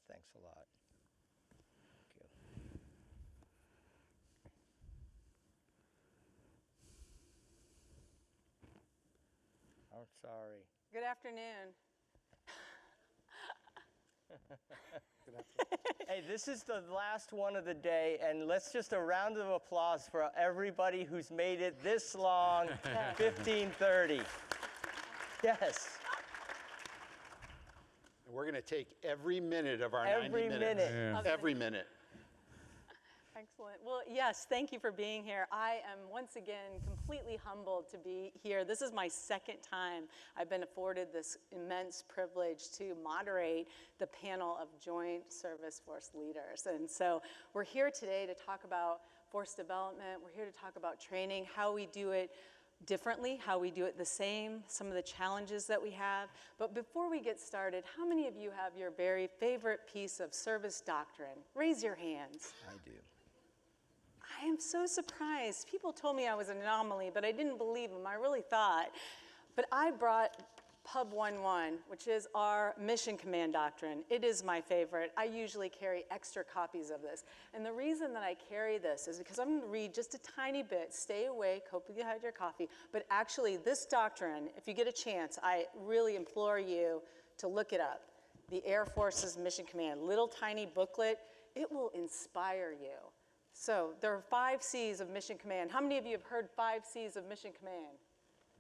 Thanks a lot. Thank you. I'm sorry. Good afternoon. Hey, this is the last one of the day, and let's just a round of applause for everybody who's made it this long, 15:30. Yes. And we're going to take every minute of our 90 minutes. Minute. Yeah. Every minute. Excellent. Well, yes, thank you for being here. I am once again completely humbled to be here. This is my second time I've been afforded this immense privilege to moderate the panel of Joint Service Force leaders. And so we're here today to talk about force development. We're here to talk about training, how we do it differently, how we do it the same, some of the challenges that we have. But before we get started, how many of you have your very favorite piece of service doctrine? Raise your hands. I do. I am so surprised. People told me I was an anomaly, but I didn't believe them. I really thought. But I brought Pub 1.1, which is our mission command doctrine. It is my favorite. I usually carry extra copies of this. And the reason that I carry this is because I'm going to read just a tiny bit. Stay awake. Hope you had your coffee. But actually, this doctrine, if you get a chance, I really implore you to look it up. The Air Force's Mission Command, little tiny booklet. It will inspire you. So there are 5 C's of Mission Command. How many of you have heard 5 C's of Mission Command?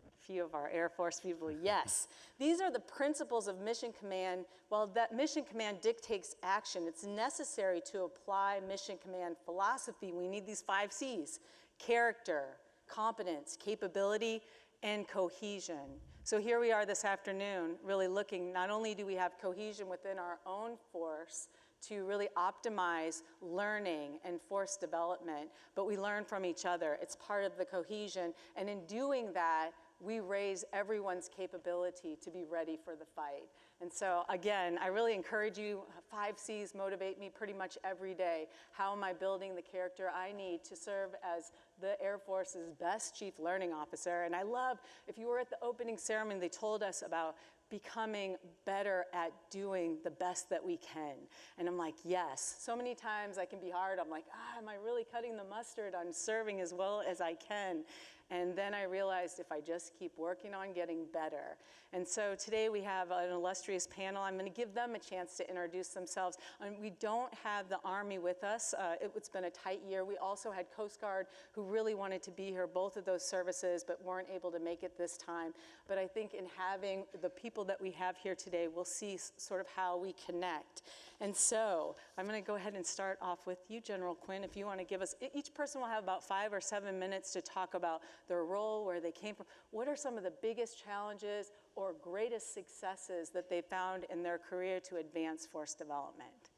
A few of our Air Force people, yes. These are the principles of Mission Command. While that Mission Command dictates action, it's necessary to apply Mission Command philosophy. We need these 5 C's: character, competence, capability, and cohesion. So here we are this afternoon, really looking, not only do we have cohesion within our own force, to really optimize learning and force development, but we learn from each other. It's part of the cohesion, and in doing that, we raise everyone's capability to be ready for the fight. And so again, I really encourage you, 5 C's motivate me pretty much every day. How am I building the character I need to serve as the Air Force's best chief learning officer? And I love, if you were at the opening ceremony, they told us about becoming better at doing the best that we can. And I'm like, yes. So many times I can be hard. I'm like, am I really cutting the mustard on serving as well as I can? And then I realized if I just keep working on getting better. And so today we have an illustrious panel. I'm going to give them a chance to introduce themselves. And we don't have the Army with us. It's been a tight year. We also had Coast Guard who really wanted to be here, both of those services, but weren't able to make it this time. But I think in having the people that we have here today, we'll see sort of how we connect. And so I'm going to go ahead and start off with you, General Quinn, if you want to give us, each person will have about 5 or 7 minutes to talk about their role, where they came from. What are some of the biggest challenges or greatest successes that they found in their career to advance force development?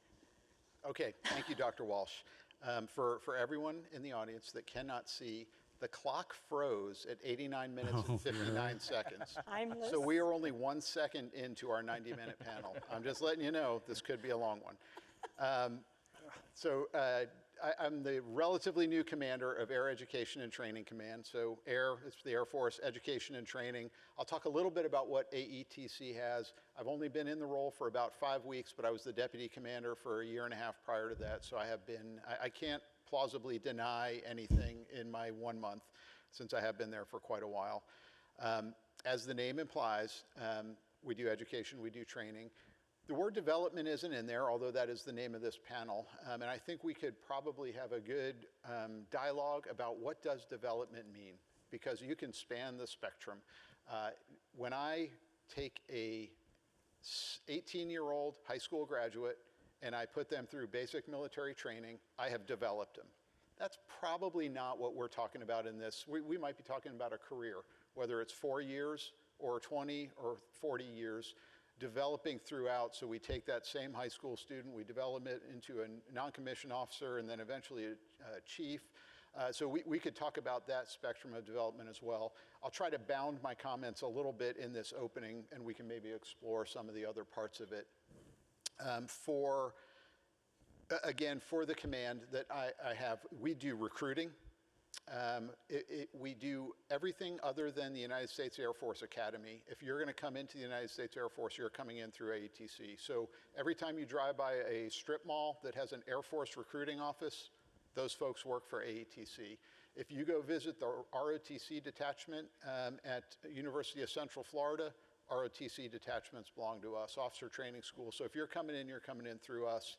Okay, thank you, Dr. Walsh. For everyone in the audience that cannot see, the clock froze at 89 minutes and 59 seconds. So we are only 1 second into our 90-minute panel. I'm just letting you know this could be a long one. I'm the relatively new commander of Air Education and Training Command. So Air, it's the Air Force Education and Training. I'll talk a little bit about what AETC has. I've only been in the role for about 5 weeks, but I was the deputy commander for 1.5 years prior to that. So I can't plausibly deny anything in my 1 month, since I have been there for quite a while. As the name implies, we do education, we do training. The word development isn't in there, although that is the name of this panel. And I think we could probably have a good dialogue about what does development mean, because you can span the spectrum. When I take a 18-year-old high school graduate and I put them through basic military training, I have developed them. That's probably not what we're talking about in this. We might be talking about a career, whether it's 4 years or 20 or 40 years, developing throughout. So we take that same high school student, we develop it into a non-commissioned officer, and then eventually a chief. So we could talk about that spectrum of development as well. I'll try to bound my comments a little bit in this opening, and we can maybe explore some of the other parts of it. Again, for the command that I have, we do recruiting, We do everything other than the United States Air Force Academy. If you're going to come into the United States Air Force, you're coming in through AETC. So every time you drive by a strip mall that has an Air Force recruiting office, those folks work for AETC. If you go visit the ROTC detachment at University of Central Florida, ROTC detachments belong to us, Officer Training School. So if you're coming in through us.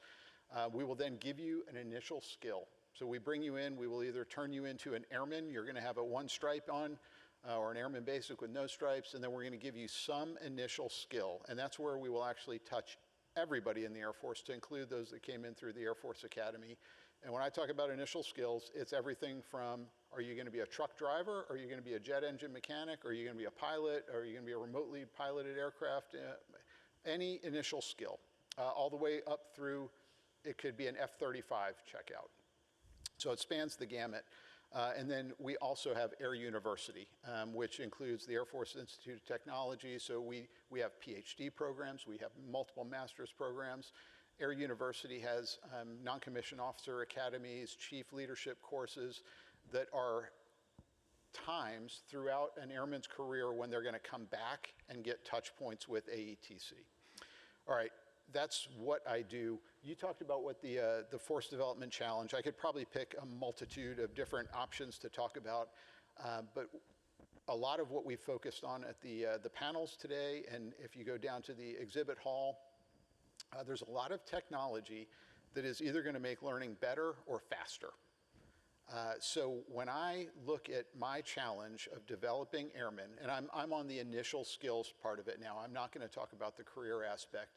We will then give you an initial skill. So we bring you in, we will either turn you into an airman, you're gonna have a one stripe on, or an airman basic with no stripes, and then we're gonna give you some initial skill. And that's where we will actually touch everybody in the Air Force, to include those that came in through the Air Force Academy. And when I talk about initial skills, it's everything from, are you gonna be a truck driver? Are you gonna be a jet engine mechanic? Are you gonna be a pilot? Are you gonna be a remotely piloted aircraft? Any initial skill, all the way up through, it could be an F-35 checkout. So it spans the gamut. And then we also have Air University, which includes the Air Force Institute of Technology. So we have PhD programs, we have multiple master's programs. Air University has non-commissioned officer academies, chief leadership courses that are times throughout an airman's career when they're gonna come back and get touch points with AETC. All right. That's what I do. You talked about what the Force Development Challenge. I could probably pick a multitude of different options to talk about, but a lot of what we focused on at the panels today, and if you go down to the exhibit hall, there's a lot of technology that is either going to make learning better or faster. So when I look at my challenge of developing airmen, and I'm on the initial skills part of it now, I'm not going to talk about the career aspect.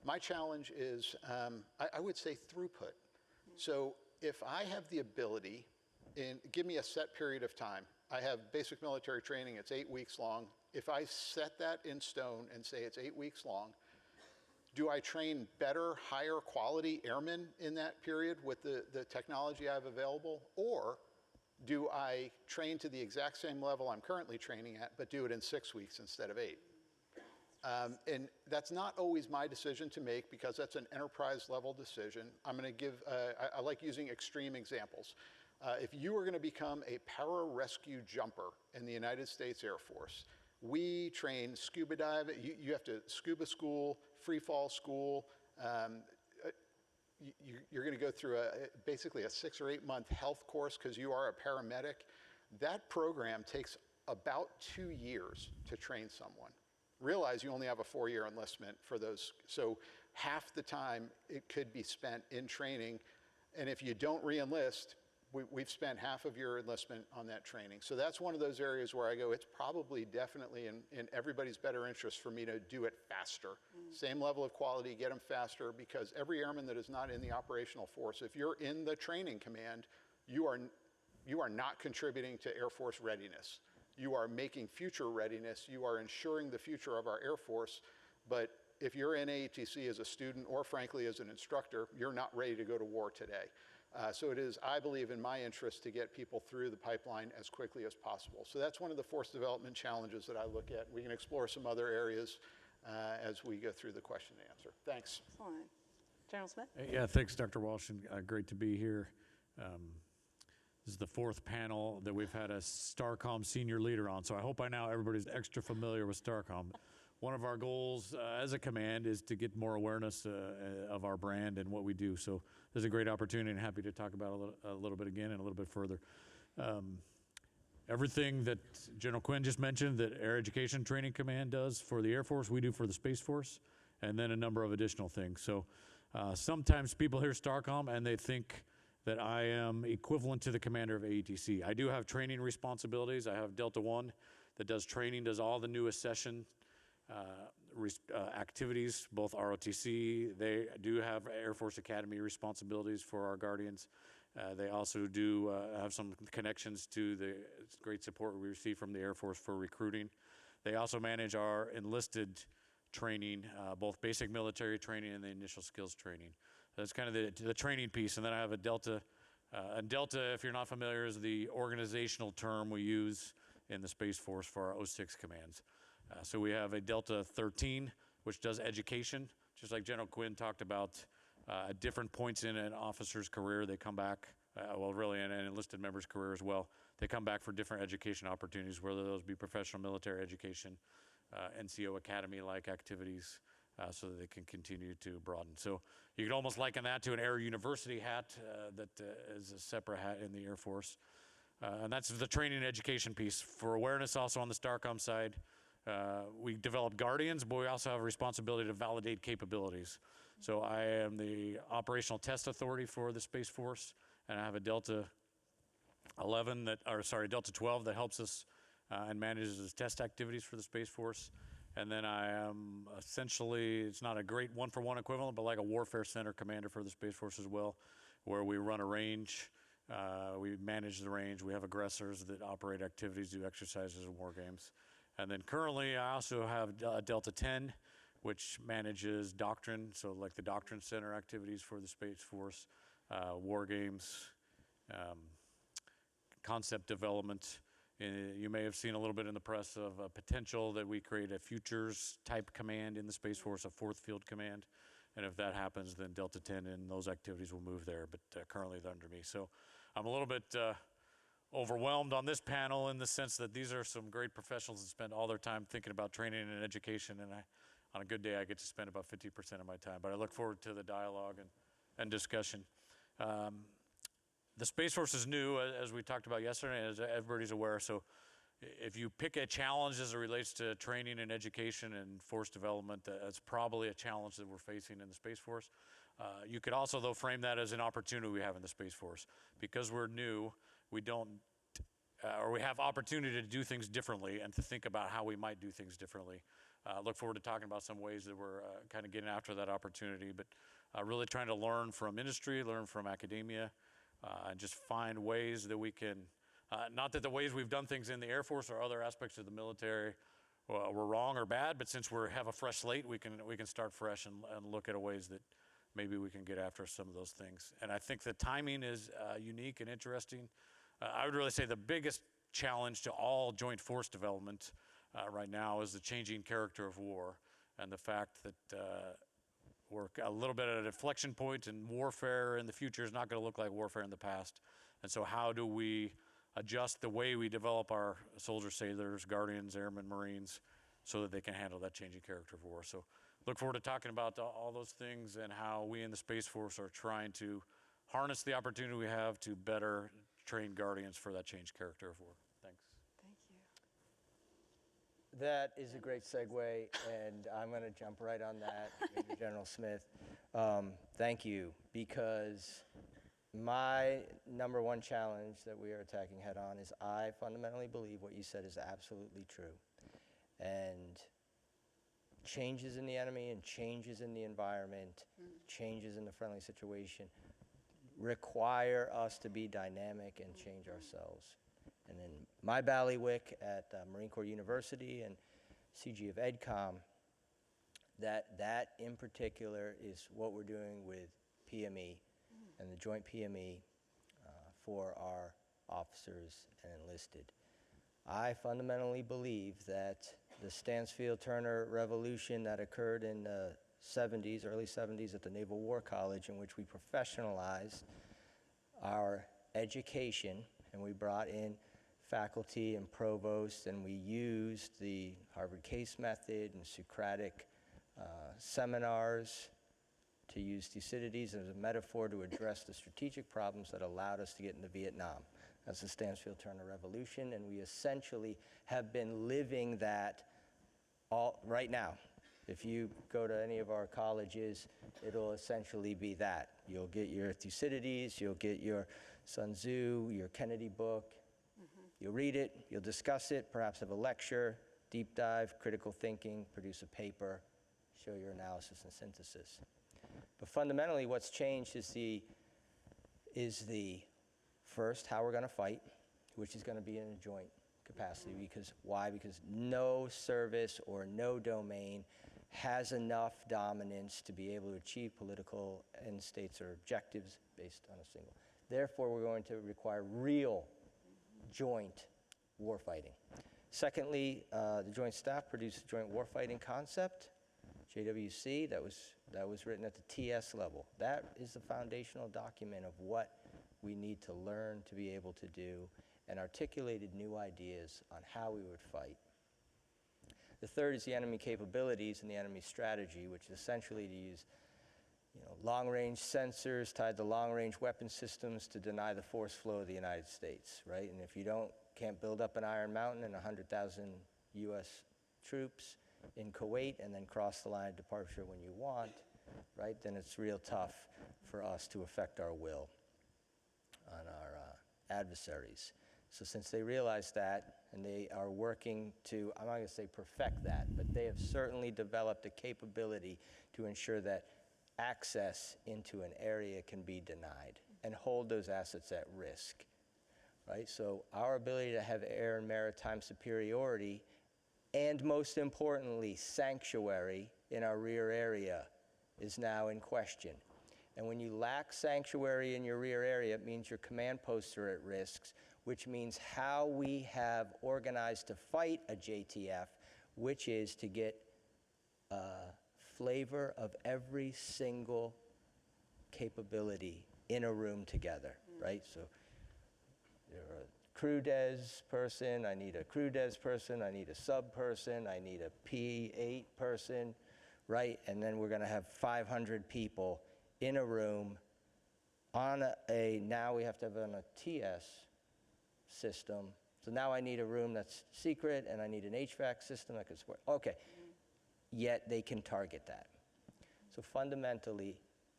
My challenge is, I would say, throughput. So if I have the ability, give me a set period of time. I have basic military training, it's 8 weeks long. If I set that in stone and say it's 8 weeks long, do I train better, higher quality airmen in that period with the technology I have available? Or do I train to the exact same level I'm currently training at, but do it in 6 weeks instead of 8? And that's not always my decision to make, because that's an enterprise level decision. I'm going to give, I like using extreme examples. If you were going to become a pararescue jumper in the United States Air Force, we train scuba dive. You have to scuba school, free fall school. You're going to go through basically a 6 or 8 month health course because you are a paramedic. That program takes about 2 years to train someone. Realize you only have a 4-year enlistment for those. So half the time it could be spent in training. And if you don't re-enlist, we've spent half of your enlistment on that training. So that's one of those areas where I go, it's probably definitely in everybody's better interest for me to do it faster. Same level of quality, get them faster, because every airman that is not in the operational force, if you're in the training command, you are not contributing to Air Force readiness. You are making future readiness. You are ensuring the future of our Air Force. But if you're in AETC as a student, or frankly as an instructor, you're not ready to go to war today. So it is, I believe, in my interest to get people through the pipeline as quickly as possible. So that's one of the force development challenges that I look at. We can explore some other areas as we go through the question and answer. Thanks. Excellent. General Smith? Yeah, thanks, Dr. Walsh, and great to be here. This is the 4th panel that we've had a STARCOM senior leader on, so I hope by now everybody's extra familiar with STARCOM. One of our goals as a command is to get more awareness of our brand and what we do. So there's a great opportunity, and happy to talk about a little bit again and a little bit further. Everything that General Quinn just mentioned that Air Education Training Command does for the Air Force, we do for the Space Force, and then a number of additional things. So sometimes people hear STARCOM and they think that I am equivalent to the commander of AETC. I do have training responsibilities. I have Delta One that does training, does all the newest session activities, both ROTC. They do have Air Force Academy responsibilities for our Guardians. They also do have some connections to the great support we receive from the Air Force for recruiting. They also manage our enlisted training, both basic military training and the initial skills training. That's kind of the training piece. And then I have a Delta. And Delta, if you're not familiar, is the organizational term we use in the Space Force for our 06 commands. So we have a Delta 13, which does education, just like General Quinn talked about. At different points in an officer's career, they come back well, really an enlisted member's career as well. They come back for different education opportunities, whether those be professional military education, NCO academy-like activities, so that they can continue to broaden. So you could almost liken that to an Air University hat that is a separate hat in the Air Force. And that's the training and education piece. For awareness, also on the STARCOM side, we develop guardians, but we also have a responsibility to validate capabilities. So I am the operational test authority for the Space Force, and I have a Delta 11 Delta 12 that helps us and manages test activities for the Space Force. And then I am essentially, it's not a great one-for-one equivalent, but like a warfare center commander for the Space Force as well, where we run a range, we manage the range, we have aggressors that operate activities, do exercises and war games. And then currently I also have Delta 10, which manages doctrine, so like the doctrine center activities for the Space Force, war games, concept development. You may have seen a little bit in the press of a potential that we create a futures type command in the Space Force, a fourth field command. And if that happens, then Delta 10 and those activities will move there, but currently they're under me. So I'm a little bit overwhelmed on this panel in the sense that these are some great professionals that spend all their time thinking about training and education. And on a good day, I get to spend about 50% of my time. But I look forward to the dialogue and discussion. The Space Force is new, as we talked about yesterday, as everybody's aware. So if you pick a challenge as it relates to training and education and force development, that's probably a challenge that we're facing in the Space Force. You could also, though, frame that as an opportunity we have in the Space Force. Because we're new, we have opportunity to do things differently and to think about how we might do things differently. Look forward to talking about some ways that we're kind of getting after that opportunity, but really trying to learn from industry, learn from academia, and just find ways that we can, not that the ways we've done things in the Air Force or other aspects of the military were wrong or bad, but since we have a fresh slate, we can start fresh and look at ways that maybe we can get after some of those things. And I think the timing is unique and interesting. I would really say the biggest challenge to all joint force development right now is the changing character of war and the fact that we're a little bit at an inflection point, and warfare in the future is not going to look like warfare in the past. And so how do we adjust the way we develop our soldiers, sailors, guardians, airmen, Marines, so that they can handle that changing character of war? So look forward to talking about all those things and how we in the Space Force are trying to harness the opportunity we have to better train guardians for that changed character of war. Thanks. Thank you. That is a great segue, and I'm going to jump right on that, Major General Smith. Thank you, because my number one challenge that we are attacking head on is I fundamentally believe what you said is absolutely true. And changes in the enemy and changes in the environment, changes in the friendly situation require us to be dynamic and change ourselves. And in my bailiwick at Marine Corps University and CG of EdCom, that in particular is what we're doing with PME and the joint PME for our officers and enlisted. I fundamentally believe that the Stansfield-Turner Revolution that occurred in the 70s, early 70s at the Naval War College, in which we professionalized our education and we brought in faculty and provosts, and we used the Harvard case method and Socratic seminars to use Thucydides as a metaphor to address the strategic problems that allowed us to get into Vietnam. That's the Stansfield-Turner Revolution, and we essentially have been living that right now. If you go to any of our colleges, it'll essentially be that. You'll get your Thucydides, you'll get your Sun Tzu, your Kennedy book. You'll read it, you'll discuss it, perhaps have a lecture, deep dive, critical thinking, produce a paper, show your analysis and synthesis. But fundamentally, what's changed is the first, how we're going to fight, which is going to be in a joint capacity. Because why? Because no service or no domain has enough dominance to be able to achieve political end states or objectives based on a single. Therefore, we're going to require real joint warfighting. Secondly, the Joint Staff produced a joint warfighting concept, JWC, that was written at the TS level. That is the foundational document of what we need to learn to be able to do, and articulated new ideas on how we would fight. The third is the enemy capabilities and the enemy strategy, which is essentially to use long-range sensors tied to long-range weapon systems to deny the force flow of the United States, right? And if you can't build up an Iron Mountain and 100,000 U.S. troops in Kuwait and then cross the line of departure when you want, right, then it's real tough for us to affect our will on our adversaries. So since they realize that, and they are working to, I'm not going to say perfect that, but they have certainly developed a capability to ensure that access into an area can be denied and hold those assets at risk, right? So our ability to have air and maritime superiority, and most importantly, sanctuary in our rear area is now in question. And when you lack sanctuary in your rear area, it means your command posts are at risks, which means how we have organized to fight a JTF, which is to get flavor of every single capability in a room together, right? So you're a crew des person, I need a crew des person, I need a sub person, I need a P8 person, right? And then we're gonna have 500 people in a room on now we have to have on a TS system. So now I need a room that's secret and I need an HVAC system that can support, okay. Yet they can target that. So fundamentally,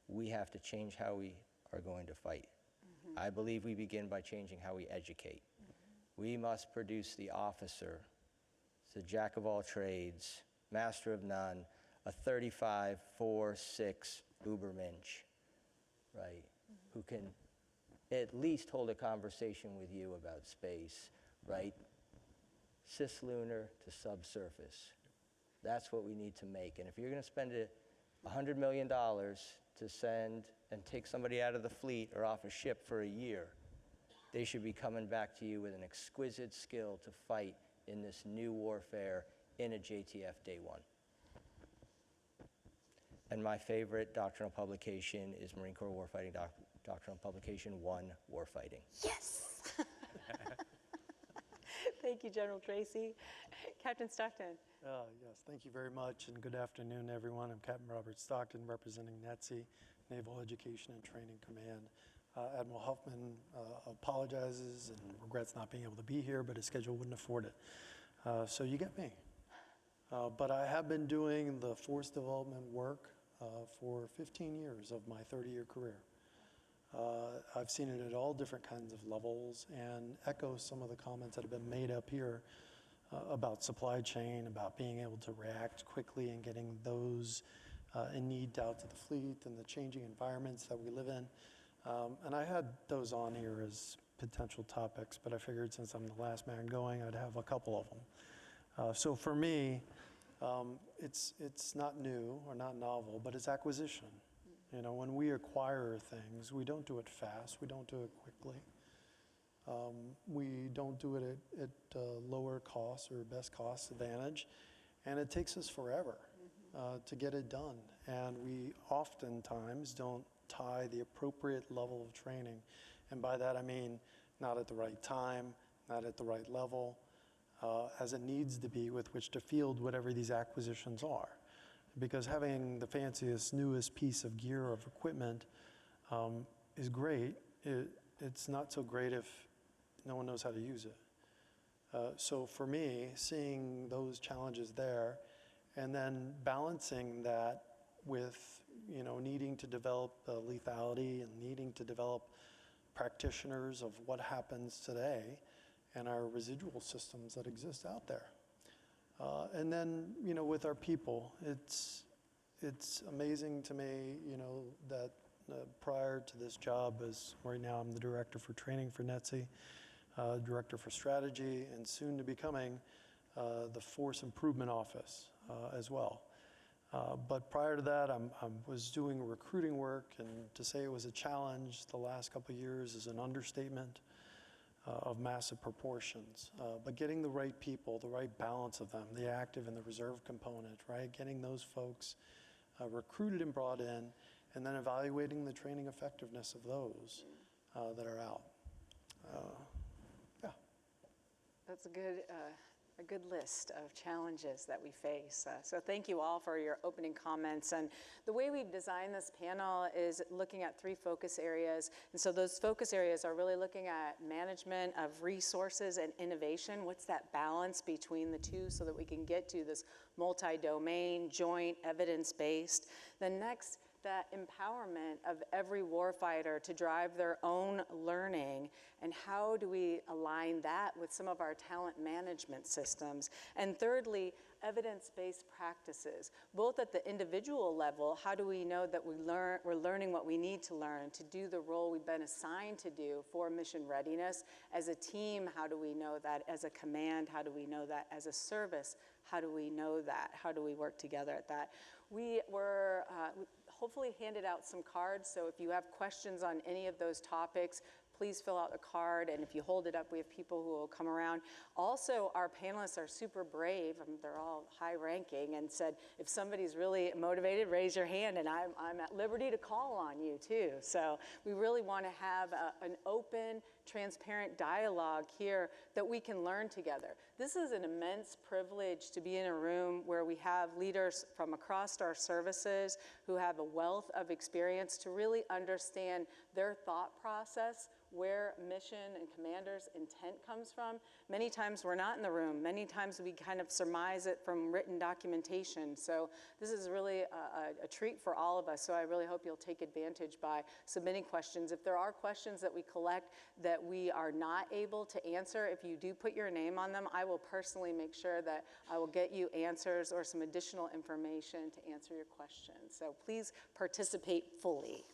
we have to change how we are going to fight. I believe we begin by changing how we educate. We must produce the officer, the jack of all trades, master of none, a 35, 4, 6 Ubermensch, right? Who can at least hold a conversation with you about space, right? Cislunar to subsurface. That's what we need to make. And if you're going to spend $100 million to send and take somebody out of the fleet or off a ship for a year, they should be coming back to you with an exquisite skill to fight in this new warfare in a JTF day one. And my favorite doctrinal publication is Marine Corps Warfighting Doctrinal Publication 1, Warfighting. Yes! Thank you, General Tracy. Captain Stockton. Yes, thank you very much, and good afternoon, everyone. I'm Captain Robert Stockton, representing NETSE, Naval Education and Training Command. Admiral Huffman apologizes and regrets not being able to be here, but his schedule wouldn't afford it. So you get me. But I have been doing the force development work for 15 years of my 30-year career. I've seen it at all different kinds of levels and echo some of the comments that have been made up here about supply chain, about being able to react quickly and getting those in need out to the fleet and the changing environments that we live in. And I had those on here as potential topics, but I figured since I'm the last man going, I'd have a couple of them. So for me, it's not new or not novel, but it's acquisition. You know, when we acquire things, we don't do it fast, we don't do it quickly. We don't do it at lower cost or best cost advantage, and it takes us forever to get it done. And we oftentimes don't tie the appropriate level of training. And by that I mean not at the right time, not at the right level, as it needs to be with which to field whatever these acquisitions are. Because having the fanciest, newest piece of gear or of equipment is great. It's not so great if no one knows how to use it. So for me, seeing those challenges there, and then balancing that with, you know, needing to develop lethality and needing to develop practitioners of what happens today and our residual systems that exist out there. And then, you know, with our people, it's amazing to me, you know, that prior to this job, as right now I'm the director for training for NETSE, director for strategy, and soon to becoming the Force Improvement Office as well. But prior to that, I was doing recruiting work, and to say it was a challenge the last couple of years is an understatement of massive proportions. But getting the right people, the right balance of them, the active and the reserve component, right? Getting those folks recruited and brought in, and then evaluating the training effectiveness of those that are out. Yeah. That's a good list of challenges that we face. So thank you all for your opening comments. And the way we've designed this panel is looking at 3 focus areas. And so those focus areas are really looking at management of resources and innovation. What's that balance between the two so that we can get to this multi-domain, joint, evidence-based? Then next, that empowerment of every warfighter to drive their own learning, and how do we align that with some of our talent management systems? And thirdly, evidence-based practices, both at the individual level. How do we know that we're learning what we need to learn to do the role we've been assigned to do for mission readiness? As a team, how do we know that? As a command, how do we know that? As a service, how do we know that? How do we work together at that? We were hopefully handed out some cards, so if you have questions on any of those topics, please fill out a card, and if you hold it up, we have people who will come around. Also, our panelists are super brave. They're all high-ranking, and said, if somebody's really motivated, raise your hand, and I'm at liberty to call on you, too. So we really want to have an open, transparent dialogue here that we can learn together. This is an immense privilege to be in a room where we have leaders from across our services who have a wealth of experience to really understand their thought process, where mission and commander's intent comes from. Many times we're not in the room. Many times we kind of surmise it from written documentation. So this is really a treat for all of us. So I really hope you'll take advantage by submitting questions. If there are questions that we collect that we are not able to answer, if you do put your name on them, I will personally make sure that I will get you answers or some additional information to answer your questions. So please participate fully.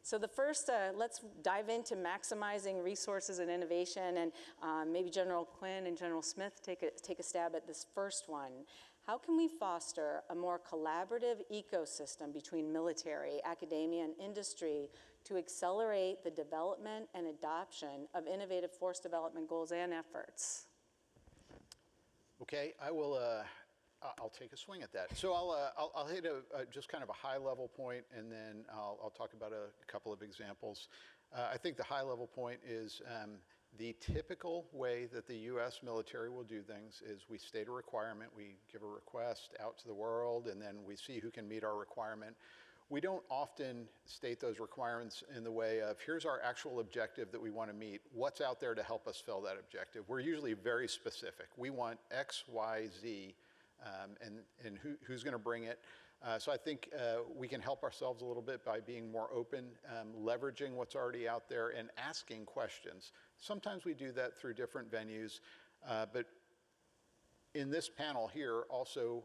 So the first, let's dive into maximizing resources and innovation, and maybe General Quinn and General Smith take a stab at this first one. How can we foster a more collaborative ecosystem between military, academia, and industry to accelerate the development and adoption of innovative force development goals and efforts? Okay, I'll take a swing at that. So I'll hit just kind of a high-level point, and then I'll talk about a couple of examples. I think the high-level point is the typical way that the U.S. military will do things is we state a requirement, we give a request out to the world, and then we see who can meet our requirement. We don't often state those requirements in the way of, here's our actual objective that we want to meet. What's out there to help us fill that objective? We're usually very specific. We want X, Y, Z. And who's going to bring it. So I think we can help ourselves a little bit by being more open, leveraging what's already out there, and asking questions. Sometimes we do that through different venues, but in this panel here, also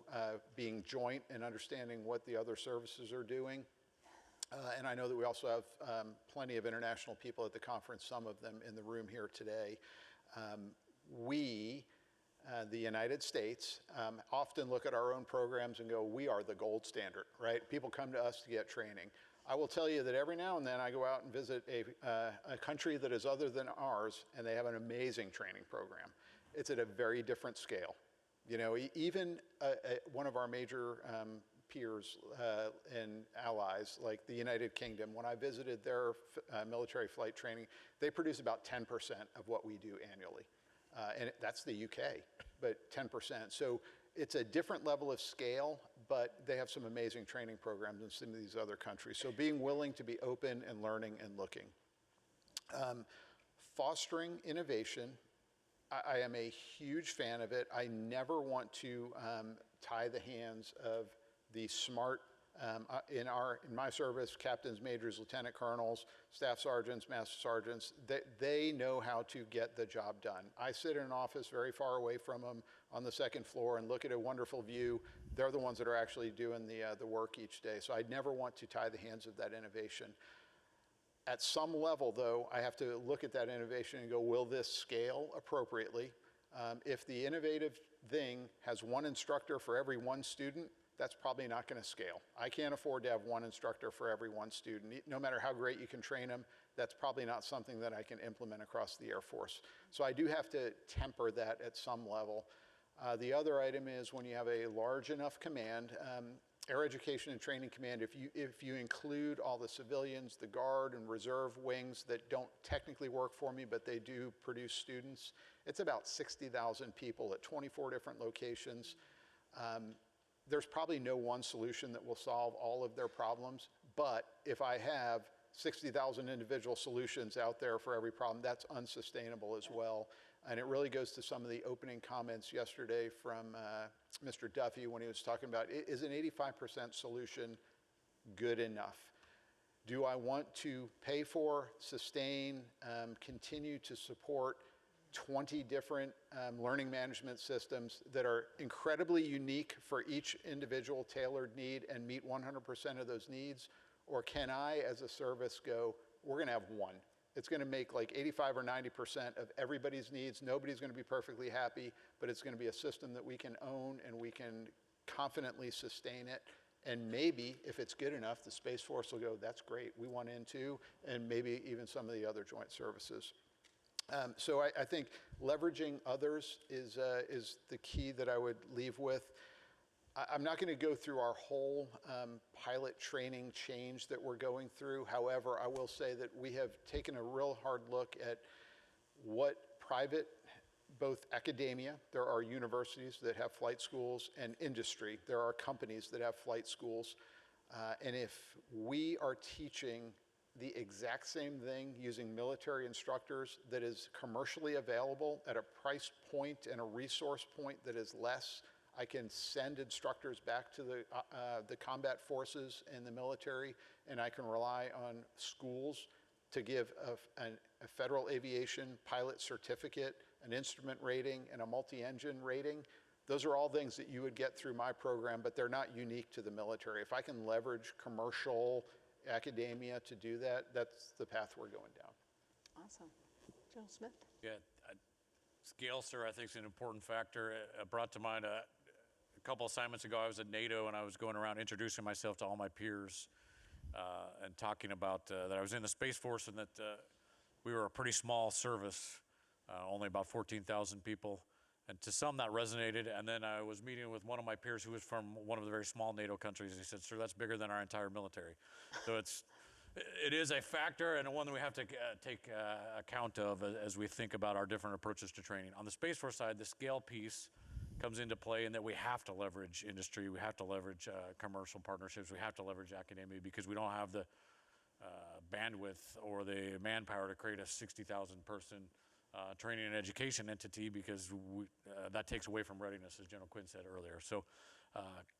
being joint and understanding what the other services are doing. And I know that we also have plenty of international people at the conference, some of them in the room here today. The United States, often look at our own programs and go, we are the gold standard, right? People come to us to get training. I will tell you that every now and then I go out and visit a country that is other than ours, and they have an amazing training program. It's at a very different scale. You know, even one of our major peers and allies, like the United Kingdom, when I visited their military flight training, they produce about 10% of what we do annually. And that's the UK, but 10%. So it's a different level of scale, but they have some amazing training programs in some of these other countries. So being willing to be open and learning and looking. Fostering innovation, I am a huge fan of it. I never want to tie the hands of the smart, in my service, captains, majors, lieutenant colonels, staff sergeants, master sergeants, they know how to get the job done. I sit in an office very far away from them on the second floor and look at a wonderful view. They're the ones that are actually doing the work each day. So I never want to tie the hands of that innovation. At some level, though, I have to look at that innovation and go, will this scale appropriately? If the innovative thing has one instructor for every one student, that's probably not going to scale. I can't afford to have one instructor for every one student. No matter how great you can train them, that's probably not something that I can implement across the Air Force. So I do have to temper that at some level. The other item is when you have a large enough command, Air Education and Training Command, if you include all the civilians, the Guard and Reserve wings that don't technically work for me, but they do produce students, it's about 60,000 people at 24 different locations. There's probably no one solution that will solve all of their problems, but if I have 60,000 individual solutions out there for every problem, that's unsustainable as well. And it really goes to some of the opening comments yesterday from Mr. Duffy when he was talking about, is an 85% solution good enough? Do I want to pay for, sustain, continue to support 20 different learning management systems that are incredibly unique for each individual tailored need and meet 100% of those needs? Or can I, as a service, go, we're going to have one. It's going to make like 85 or 90% of everybody's needs. Nobody's going to be perfectly happy, but it's going to be a system that we can own and we can confidently sustain it. And maybe, if it's good enough, the Space Force will go, that's great, we want in too, and maybe even some of the other joint services. So I think leveraging others is the key that I would leave with. I'm not going to go through our whole pilot training change that we're going through. However, I will say that we have taken a real hard look at what private, both academia, there are universities that have flight schools, and industry, there are companies that have flight schools. And if we are teaching the exact same thing using military instructors that is commercially available at a price point and a resource point that is less, I can send instructors back to the combat forces and the military, and I can rely on schools to give a federal aviation pilot certificate, an instrument rating, and a multi-engine rating. Those are all things that you would get through my program, but they're not unique to the military. If I can leverage commercial academia to do that, that's the path we're going down. Awesome. General Smith? Yeah, scale, sir, I think is an important factor. It brought to mind a couple assignments ago, I was at NATO and I was going around introducing myself to all my peers and talking about that I was in the Space Force and that we were a pretty small service, only about 14,000 people. And to some that resonated, and then I was meeting with one of my peers who was from one of the very small NATO countries, and he said, sir, that's bigger than our entire military. So it is a factor and one that we have to take account of as we think about our different approaches to training. On the Space Force side, the scale piece comes into play in that we have to leverage industry, we have to leverage commercial partnerships, we have to leverage academia because we don't have the bandwidth or the manpower to create a 60,000 person training and education entity because that takes away from readiness, as General Quinn said earlier. So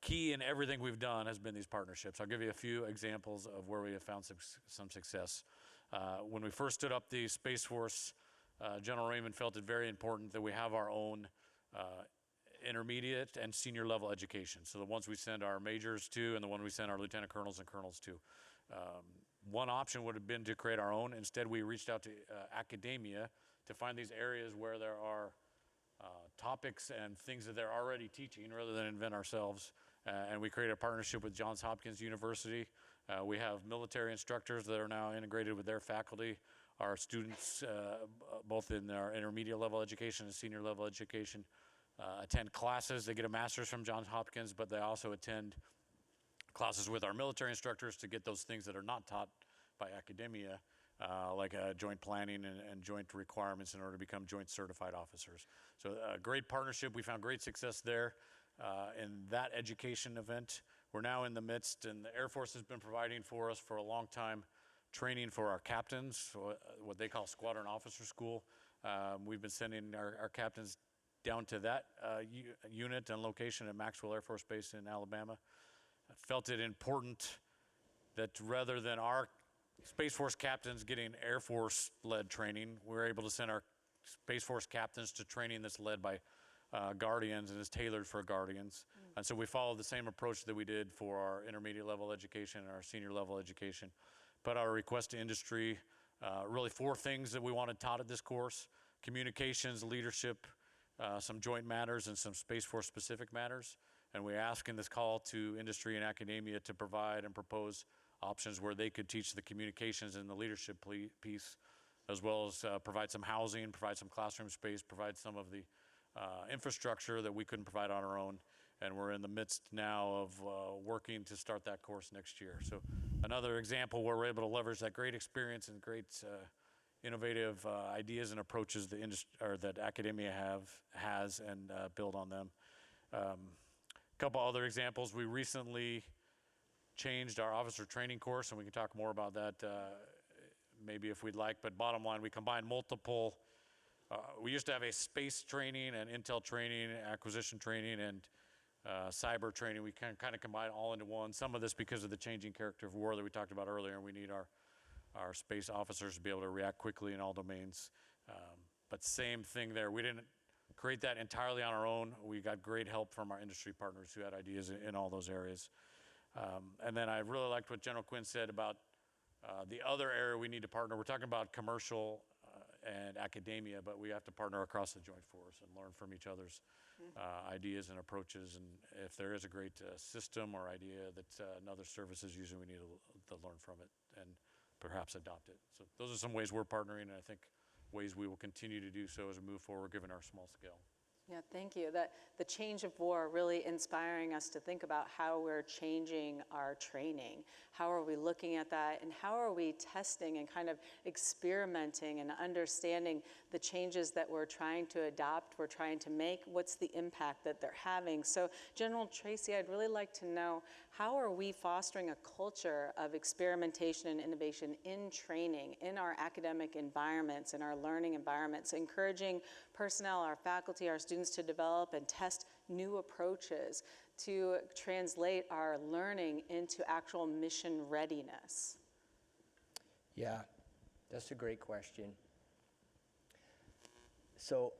key in everything we've done has been these partnerships. I'll give you a few examples of where we have found some success. When we first stood up the Space Force, General Raymond felt it very important that we have our own intermediate and senior level education. So the ones we send our majors to and the one we send our lieutenant colonels and colonels to. One option would have been to create our own. Instead, we reached out to academia to find these areas where there are topics and things that they're already teaching rather than invent ourselves. And we created a partnership with Johns Hopkins University. We have military instructors that are now integrated with their faculty. Our students, both in our intermediate level education and senior level education, attend classes. They get a master's from Johns Hopkins, but they also attend classes with our military instructors to get those things that are not taught by academia, like joint planning and joint requirements in order to become joint certified officers. So a great partnership. We found great success there in that education event. We're now in the midst, and the Air Force has been providing for us for a long time training for our captains, what they call Squadron Officer School. We've been sending our captains down to that unit and location at Maxwell Air Force Base in Alabama. I felt it important that rather than our Space Force captains getting Air Force-led training, we're able to send our Space Force captains to training that's led by Guardians and is tailored for Guardians. And so we followed the same approach that we did for our intermediate level education and our senior level education. Put out a request to industry, really 4 things that we wanted taught at this course: communications, leadership, some joint matters, and some Space Force specific matters. And we ask in this call to industry and academia to provide and propose options where they could teach the communications and the leadership piece, as well as provide some housing, provide some classroom space, provide some of the infrastructure that we couldn't provide on our own. and we're in the midst now of working to start that course next year. So another example where we're able to leverage that great experience and great innovative ideas and approaches the industry or that academia has and build on them. A couple other examples: we recently changed our officer training course, and we can talk more about that maybe if we'd like. But bottom line, we combined multiple. We used to have a space training and intel training, acquisition training, and cyber training. We kind of combine all into one. Some of this because of the changing character of war that we talked about earlier, and we need our space officers to be able to react quickly in all domains. But same thing there. We didn't create that entirely on our own. We got great help from our industry partners who had ideas in all those areas. And then I really liked what General Quinn said about the other area we need to partner. We're talking about commercial and academia, but we have to partner across the joint force and learn from each other's ideas and approaches. And if there is a great system or idea that another service is using, we need to learn from it and perhaps adopt it. So those are some ways we're partnering, and I think ways we will continue to do so as we move forward, given our small scale. Yeah, thank you. The change of war really inspiring us to think about how we're changing our training. How are we looking at that, and how are we testing and kind of experimenting and understanding the changes that we're trying to adopt, we're trying to make, what's the impact that they're having. So General Tracy, I'd really like to know, how are we fostering a culture of experimentation and innovation in training, in our academic environments, in our learning environments, encouraging personnel, our faculty, our students to develop and test new approaches to translate our learning into actual mission readiness? Yeah, that's a great question. So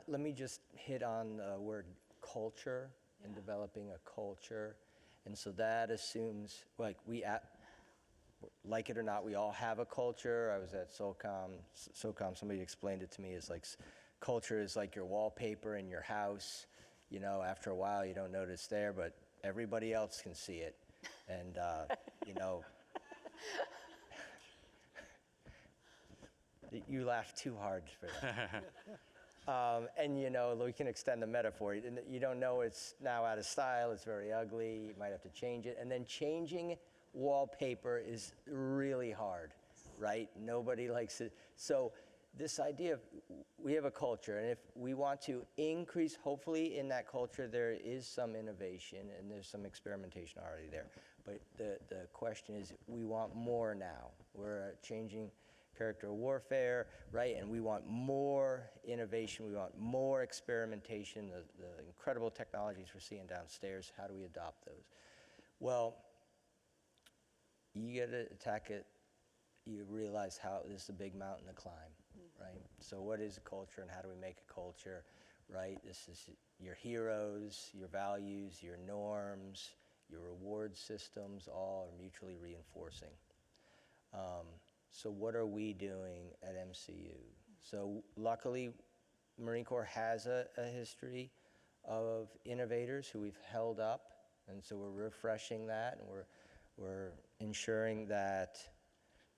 let me just hit on the word culture and developing a culture. And so that assumes, like it or not, we all have a culture. I was at SOCOM, somebody explained it to me as like culture is like your wallpaper in your house. You know, after a while you don't notice there, but everybody else can see it. And, you know, you laugh too hard for that. And, you know, we can extend the metaphor. You don't know it's now out of style, it's very ugly, you might have to change it. And then changing wallpaper is really hard, right? Nobody likes it. So this idea of we have a culture, and if we want to increase, hopefully in that culture there is some innovation and there's some experimentation already there. But the question is, we want more now. We're changing character of warfare, right? And we want more innovation, we want more experimentation, the incredible technologies we're seeing downstairs. How do we adopt those? Well, you got to attack it. You realize how this is a big mountain to climb, right? So what is a culture and how do we make a culture, right? This is your heroes, your values, your norms, your reward systems, all are mutually reinforcing. So what are we doing at MCU? So luckily, Marine Corps has a history of innovators who we've held up, and so we're refreshing that, and we're ensuring that,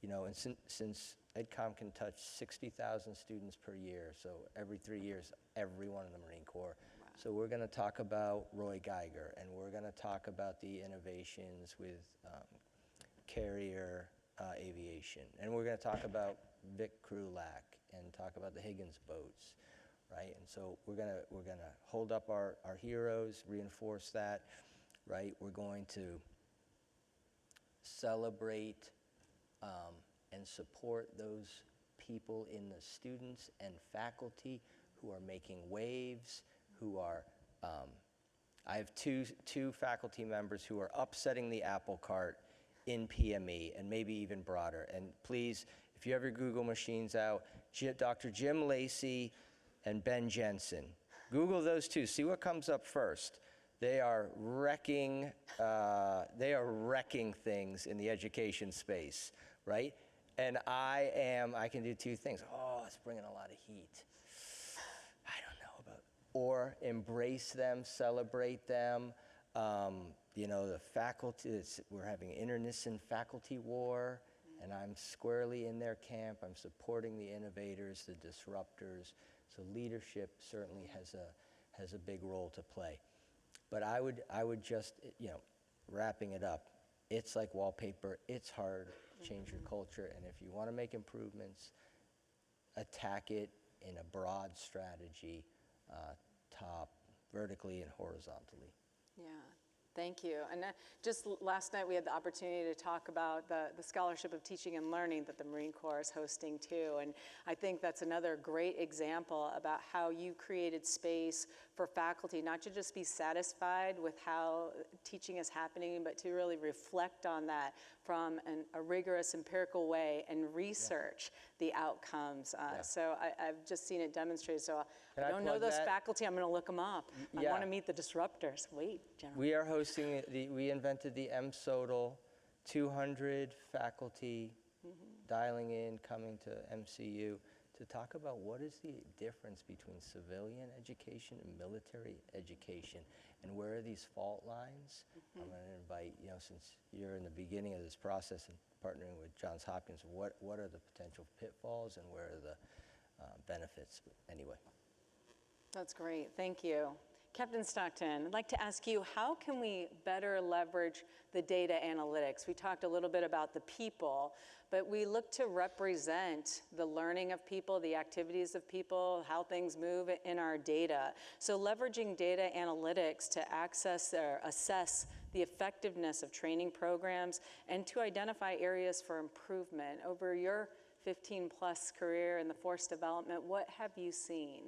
you know, and since EdCom can touch 60,000 students per year, so every 3 years, everyone in the Marine Corps. Wow. So we're going to talk about Roy Geiger, and we're going to talk about the innovations with carrier aviation, and we're going to talk about Vic Krulak and talk about the Higgins boats, right? And so we're going to hold up our heroes, reinforce that, right? We're going to celebrate and support those people in the students and faculty who are making waves, who are, I have two faculty members who are upsetting the apple cart in PME and maybe even broader. And please, if you have your Google machines out, Dr. Jim Lacey and Ben Jensen, Google those two, see what comes up first. They are wrecking things in the education space, right? And I can do two things. Oh, it's bringing a lot of heat. I don't know about, or embrace them, celebrate them. You know, the faculty, we're having internecine faculty war, and I'm squarely in their camp. I'm supporting the innovators, the disruptors. So leadership certainly has a big role to play. But I would just, wrapping it up, it's like wallpaper. It's hard to change your culture. And if you want to make improvements, attack it in a broad strategy, top, vertically and horizontally. Yeah, thank you. And just last night we had the opportunity to talk about the Scholarship of Teaching and Learning that the Marine Corps is hosting too. And I think that's another great example about how you created space for faculty, not to just be satisfied with how teaching is happening, but to really reflect on that from a rigorous empirical way and research the outcomes. So I've just seen it demonstrated. So Can I I don't know plug those that? faculty, I'm gonna look them up. I Yeah. wanna meet the disruptors. Wait, General. We are hosting, we invented the MSOTL, 200 faculty dialing in, coming to MCU to talk about what is the difference between civilian education and military education, and where are these fault lines. I'm going to invite, since you're in the beginning of this process and partnering with Johns Hopkins, what are the potential pitfalls and where are the benefits? Anyway. That's great, thank you. Captain Stockton, I'd like to ask you, how can we better leverage the data analytics? We talked a little bit about the people, but we look to represent the learning of people, the activities of people, how things move in our data. So leveraging data analytics to access or assess the effectiveness of training programs and to identify areas for improvement. Over your 15-plus career in the force development, what have you seen?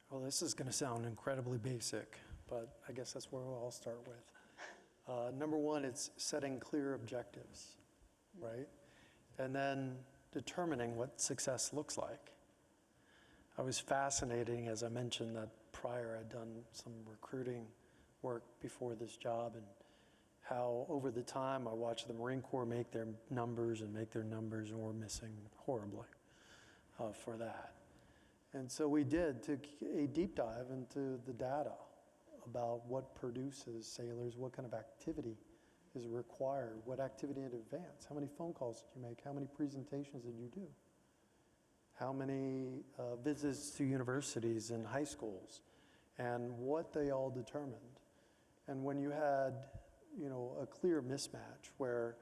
Well, this is going to sound incredibly basic, but I guess that's where we'll all start with. Number one, it's setting clear objectives, right? And then determining what success looks like. I was fascinating, as I mentioned, that prior I'd done some recruiting work before this job, and how over the time I watched the Marine Corps make their numbers, and we're missing horribly for that. And so we took a deep dive into the data about what produces sailors, what kind of activity is required, what activity in advance, how many phone calls did you make, how many presentations did you do, how many visits to universities and high schools, and what they all determined. And when you had, a clear mismatch where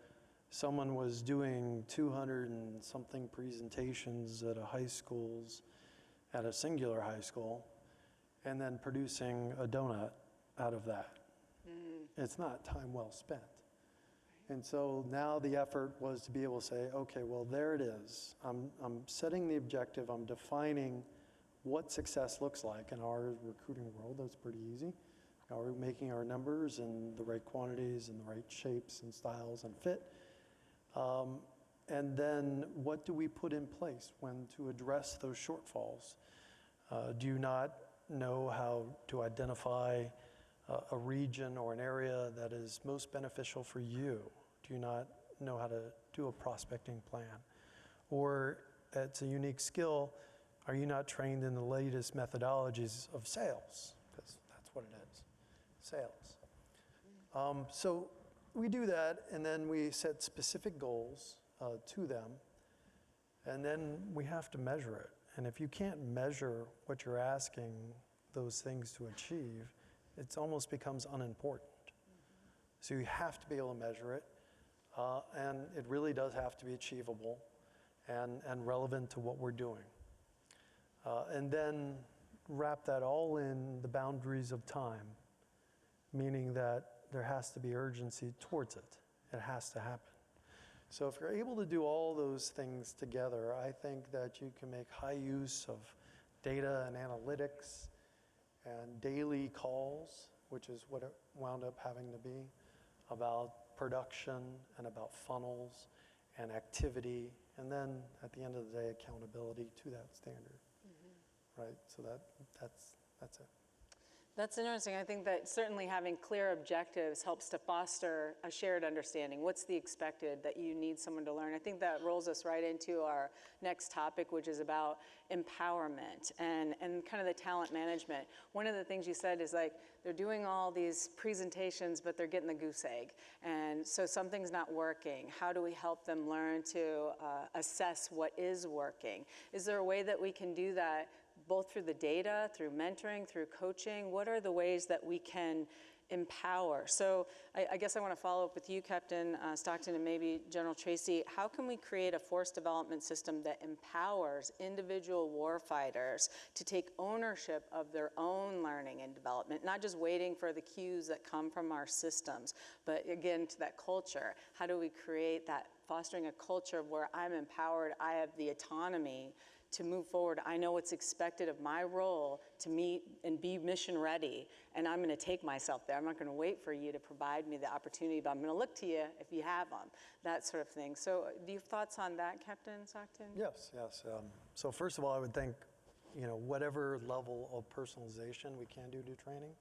someone was doing 200 and something presentations at at a singular high school, and then producing a donut out of that. It's not time well spent. And so now the effort was to be able to say, okay, well, there it is. I'm setting the objective, I'm defining what success looks like in our recruiting world. That's pretty easy. Now we're making our numbers in the right quantities and the right shapes and styles and fit. And then what do we put in place when to address those shortfalls? Do you not know how to identify a region or an area that is most beneficial for you? Do you not know how to do a prospecting plan? Or it's a unique skill, are you not trained in the latest methodologies of sales? Because that's what it is, sales. So we do that, and then we set specific goals to them, and then we have to measure it. And if you can't measure what you're asking those things to achieve, it almost becomes unimportant. So you have to be able to measure it, and it really does have to be achievable and relevant to what we're doing. And then wrap that all in the boundaries of time, meaning that there has to be urgency towards it. It has to happen. So if you're able to do all those things together, I think that you can make high use of data and analytics and daily calls, which is what it wound up having to be, about production and about funnels and activity, and then at the end of the day, accountability to that standard, right? So that's it. That's interesting. I think that certainly having clear objectives helps to foster a shared understanding. What's the expected that you need someone to learn? I think that rolls us right into our next topic, which is about empowerment and kind of the talent management. One of the things you said is like, they're doing all these presentations, but they're getting the goose egg. And so something's not working. How do we help them learn to assess what is working? Is there a way that we can do that both through the data, through mentoring, through coaching? What are the ways that we can empower? So I guess I want to follow up with you, Captain Stockton, and maybe General Tracy. How can we create a force development system that empowers individual warfighters to take ownership of their own learning and development, not just waiting for the cues that come from our systems, but again, to that culture? How do we create that, fostering a culture where I'm empowered, I have the autonomy to move forward. I know what's expected of my role to meet and be mission ready, and I'm going to take myself there. I'm not going to wait for you to provide me the opportunity, but I'm going to look to you if you have them, that sort of thing. So do you have thoughts on that, Captain Stockton? Yes. So first of all, I would think, whatever level of personalization we can do to training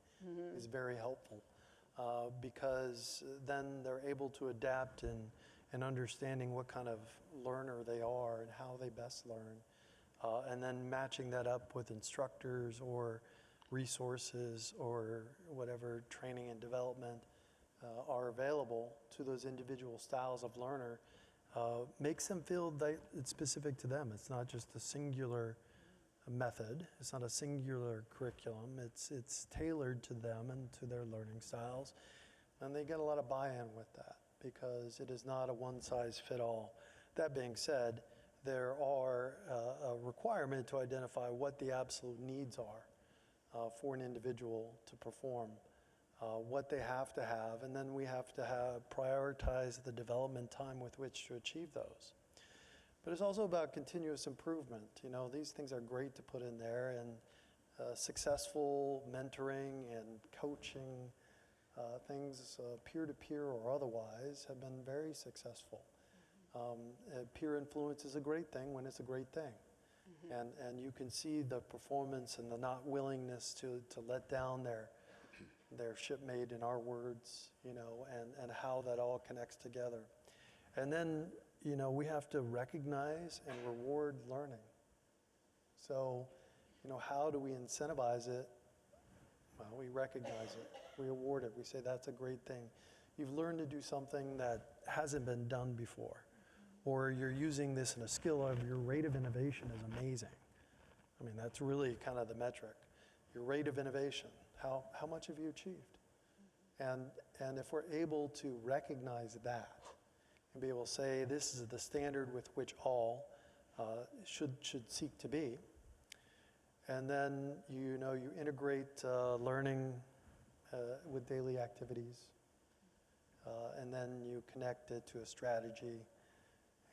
is very helpful, because then they're able to adapt and understanding what kind of learner they are and how they best learn. And then matching that up with instructors or resources or whatever training and development are available to those individual styles of learner makes them feel that it's specific to them. It's not just a singular method. It's not a singular curriculum. It's tailored to them and to their learning styles. And they get a lot of buy-in with that because it is not a one-size-fit-all. That being said, there are a requirement to identify what the absolute needs are for an individual to perform, what they have to have, and then we have to prioritize the development time with which to achieve those. But it's also about continuous improvement. These things are great to put in there, and successful mentoring and coaching things, peer-to-peer or otherwise, have been very successful. Peer influence is a great thing when it's a great thing. And you can see the performance and the not willingness to let down their shipmate, in our words, and how that all connects together. And then, we have to recognize and reward learning. So, how do we incentivize it? Well, we recognize it, we award it, we say that's a great thing. You've learned to do something that hasn't been done before. Or you're using this in a skill of your rate of innovation is amazing. I mean, that's really kind of the metric. Your rate of innovation, how much have you achieved? And if we're able to recognize that and be able to say this is the standard with which all should seek to be, and then you integrate learning with daily activities, and then you connect it to a strategy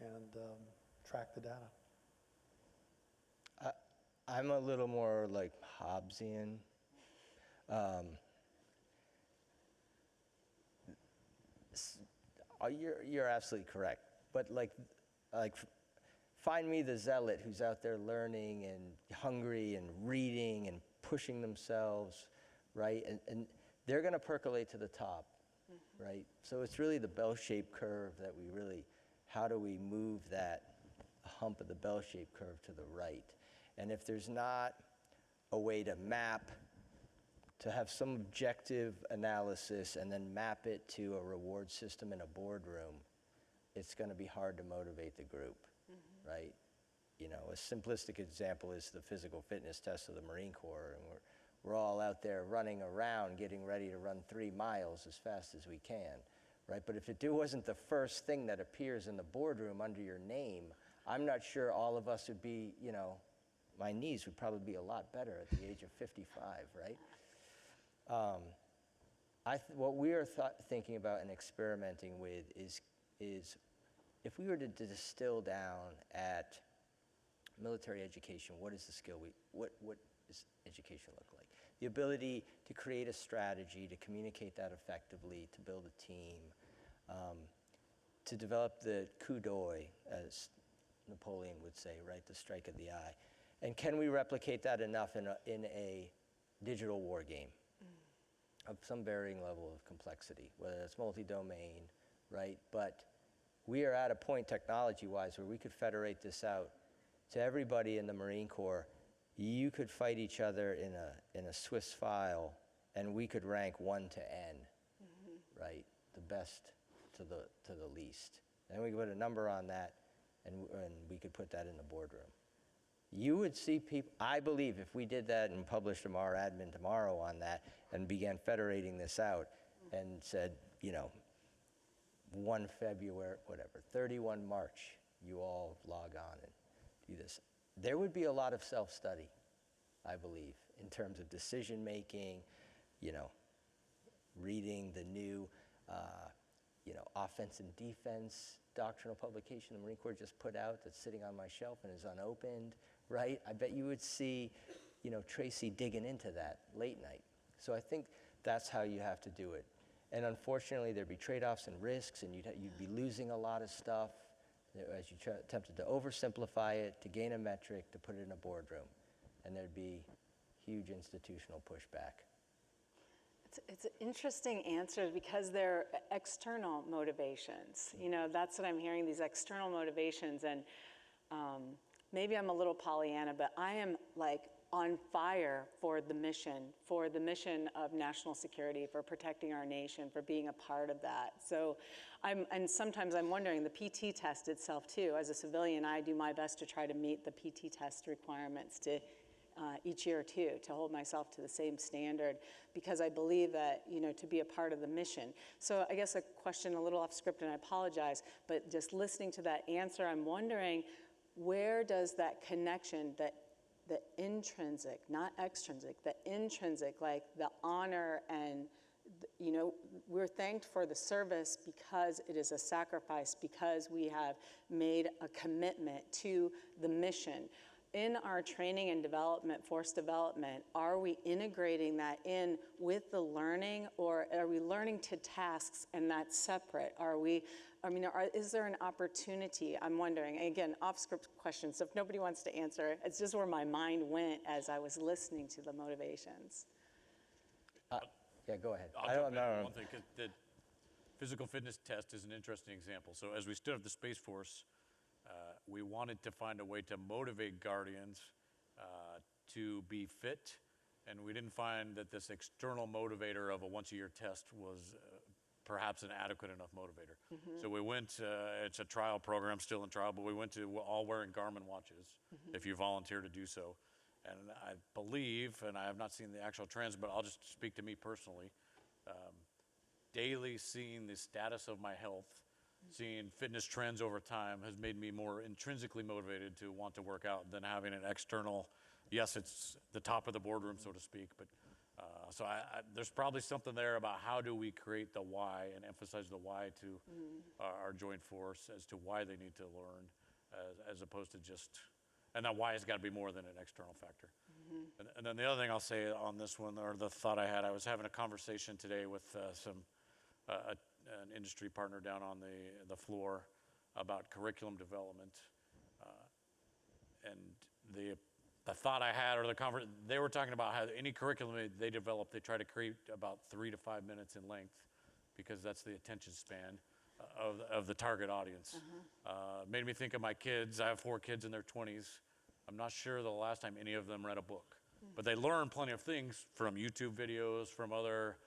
and track the data. I'm a little more like Hobbesian. You're absolutely correct. But like, find me the zealot who's out there learning and hungry and reading and pushing themselves, right? And they're going to percolate to the top, right? So it's really the bell-shaped curve that we really, how do we move that hump of the bell-shaped curve to the right? And if there's not a way to map, to have some objective analysis and then map it to a reward system in a boardroom, it's going to be hard to motivate the group, right? A simplistic example is the physical fitness test of the Marine Corps, and we're all out there running around getting ready to run 3 miles as fast as we can, right? But if it wasn't the first thing that appears in the boardroom under your name, I'm not sure all of us would be, my knees would probably be a lot better at the age of 55, right? What we are thinking about and experimenting with is if we were to distill down at military education, what is the skill what does education look like? The ability to create a strategy, to communicate that effectively, to build a team, to develop the coup d'oeil, as Napoleon would say, right? The strike of the eye. And can we replicate that enough in a digital war game of some varying level of complexity, whether it's multi-domain, right? But we are at a point technology-wise where we could federate this out to everybody in the Marine Corps. You could fight each other in a Swiss file, and we could rank 1 to N, right? The best to the least. And we could put a number on that, and we could put that in the boardroom. you would see people, I believe if we did that and published our admin tomorrow on that and began federating this out and said, 1 February, whatever, 31 March, you all log on and do this. There would be a lot of self-study, I believe, in terms of decision-making, reading the new, offense and defense doctrinal publication the Marine Corps just put out that's sitting on my shelf and is unopened, right? I bet you would see, Tracy digging into that late night. So I think that's how you have to do it. And unfortunately, there'd be trade-offs and risks, and you'd be losing a lot of stuff as you attempted to oversimplify it, to gain a metric, to put it in a boardroom. And there'd be huge institutional pushback. It's an interesting answer because they're external motivations. That's what I'm hearing, these external motivations. And maybe I'm a little Pollyanna, but I am on fire for the mission of national security, for protecting our nation, for being a part of that. So and sometimes I'm wondering, the PT test itself too, as a civilian, I do my best to try to meet the PT test requirements each year too, to hold myself to the same standard, because I believe that, to be a part of the mission. So I guess a question a little off script, and I apologize, but just listening to that answer, I'm wondering, where does that connection, the intrinsic, not extrinsic, the intrinsic, like the honor and, we're thanked for the service because it is a sacrifice, because we have made a commitment to the mission. In our training and development, force development, are we integrating that in with the learning, or are we learning to tasks and that's separate? Is there an opportunity? I'm wondering, again, off-script questions, so if nobody wants to answer, it's just where my mind went as I was listening to the motivations. Yeah, go ahead. I'll jump in on one thing. The physical fitness test is an interesting example. So as we stood up the Space Force, we wanted to find a way to motivate Guardians to be fit, and we didn't find that this external motivator of a once-a-year test was perhaps an adequate enough motivator. So we went, it's a trial program, still in trial, but we went to all wearing Garmin watches, if you volunteer to do so. And I believe, and I have not seen the actual trends, but I'll just speak to me personally, daily seeing the status of my health, seeing fitness trends over time has made me more intrinsically motivated to want to work out than having an external, yes, it's the top of the boardroom, so to speak, but so there's probably something there about how do we create the why and emphasize the why to our joint force as to why they need to learn, as opposed to just, and that why has got to be more than an external factor. And then the other thing I'll say on this one, or the thought I had, I was having a conversation today with an industry partner down on the floor about curriculum development, and the thought I had, or they were talking about how any curriculum they develop, they try to create about 3 to 5 minutes in length, because that's the attention span of the target audience. Made me think of my kids. I have 4 kids in their 20s. I'm not sure the last time any of them read a book, but they learn plenty of things from YouTube videos, from other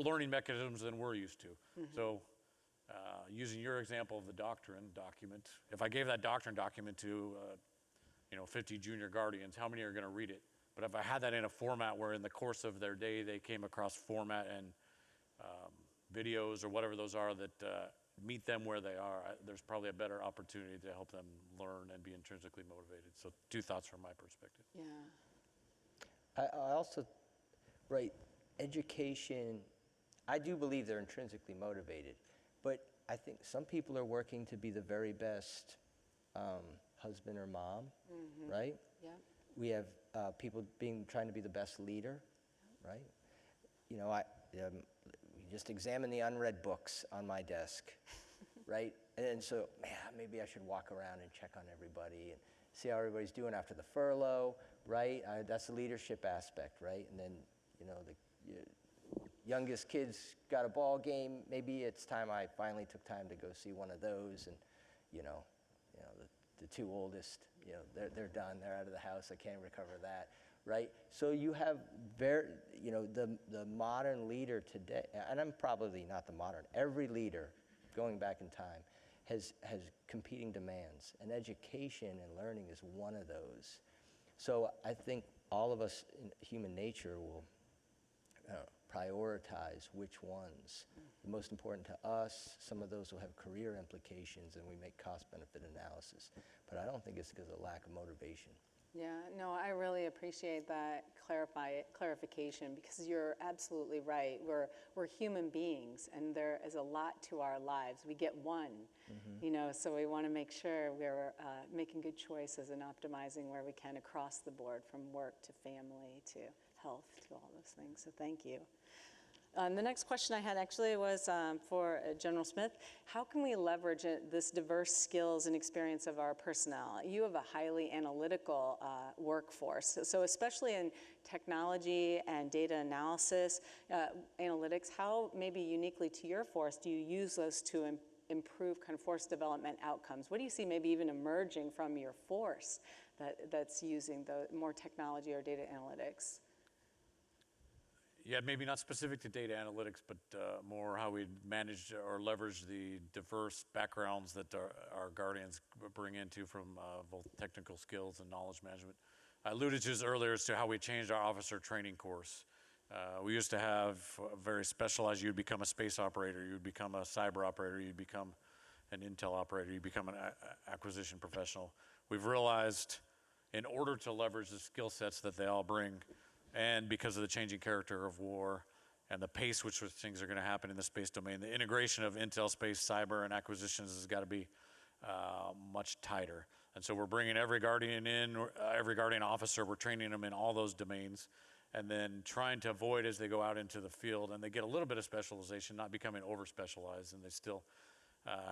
learning mechanisms than we're used to. So using your example of the doctrine document, if I gave that doctrine document to 50 junior Guardians, how many are going to read it? But if I had that in a format where in the course of their day they came across format and videos or whatever those are that meet them where they are, there's probably a better opportunity to help them learn and be intrinsically motivated. So 2 thoughts from my perspective. Yeah. I also, right, education, I do believe they're intrinsically motivated, but I think some people are working to be the very best husband or mom, right? Yeah. We have people trying to be the best leader, right? We just examine the unread books on my desk, right? And so, man, maybe I should walk around and check on everybody and see how everybody's doing after the furlough, right? That's the leadership aspect, right? And then, the youngest kid's got a ball game. Maybe it's time I finally took time to go see one of those, and the 2 oldest, they're done. They're out of the house. I can't recover that, right? So you have the modern leader today, and I'm probably not the modern. Every leader, going back in time, has competing demands, and education and learning is one of those. So I think all of us in human nature will prioritize which ones are most important to us. Some of those will have career implications, and we make cost-benefit analysis. But I don't think it's because of lack of motivation. Yeah, no, I really appreciate that clarification, because you're absolutely right. We're human beings, and there is a lot to our lives. We get one, you know, so we want to make sure we're making good choices and optimizing where we can across the board, from work to family to health to all those things. So thank you. The next question I had actually was for General Smith. How can we leverage this diverse skills and experience of our personnel? You have a highly analytical workforce, so especially in technology and data analysis, analytics, how maybe uniquely to your force do you use those to improve kind of force development outcomes? What do you see maybe even emerging from your force that's using the more technology or data analytics? Yeah, maybe not specific to data analytics, but more how we manage or leverage the diverse backgrounds that our guardians bring into from both technical skills and knowledge management. I alluded to this earlier as to how we changed our officer training course. We used to have very specialized, you'd become a space operator, you'd become a cyber operator, you'd become an intel operator, you'd become an acquisition professional. We've realized in order to leverage the skill sets that they all bring, and because of the changing character of war and the pace which things are going to happen in the space domain, the integration of intel, space, cyber, and acquisitions has got to be much tighter. And so we're bringing every guardian in, every guardian officer, we're training them in all those domains, and then trying to avoid as they go out into the field, and they get a little bit of specialization, not becoming over-specialized, and they still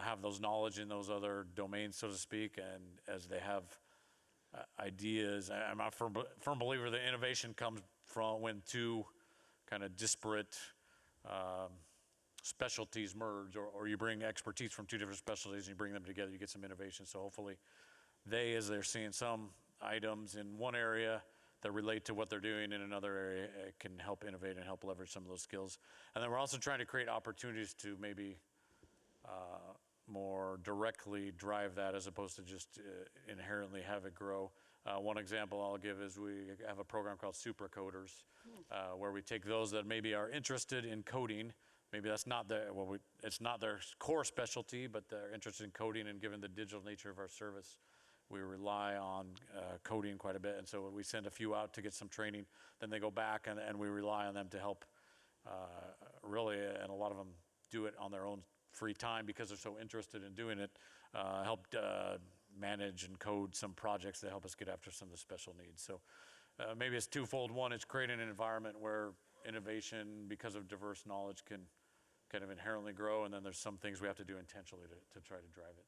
have those knowledge in those other domains, so to speak, and as they have ideas. I'm a firm believer that innovation comes from when two kind of disparate specialties merge, or you bring expertise from two different specialties and you bring them together, you get some innovation. So hopefully they, as they're seeing some items in one area that relate to what they're doing in another area, can help innovate and help leverage some of those skills. And then we're also trying to create opportunities to maybe more directly drive that, as opposed to just inherently have it grow. One example I'll give is we have a program called Supra Coders, where we take those that maybe are interested in coding. Maybe that's not it's not their core specialty, but they're interested in coding, and given the digital nature of our service, we rely on coding quite a bit. And so we send a few out to get some training, then they go back and we rely on them to help really, and a lot of them do it on their own free time because they're so interested in doing it, help manage and code some projects that help us get after some of the special needs. So maybe it's twofold. One, it's creating an environment where innovation, because of diverse knowledge, can kind of inherently grow, and then there's some things we have to do intentionally to try to drive it.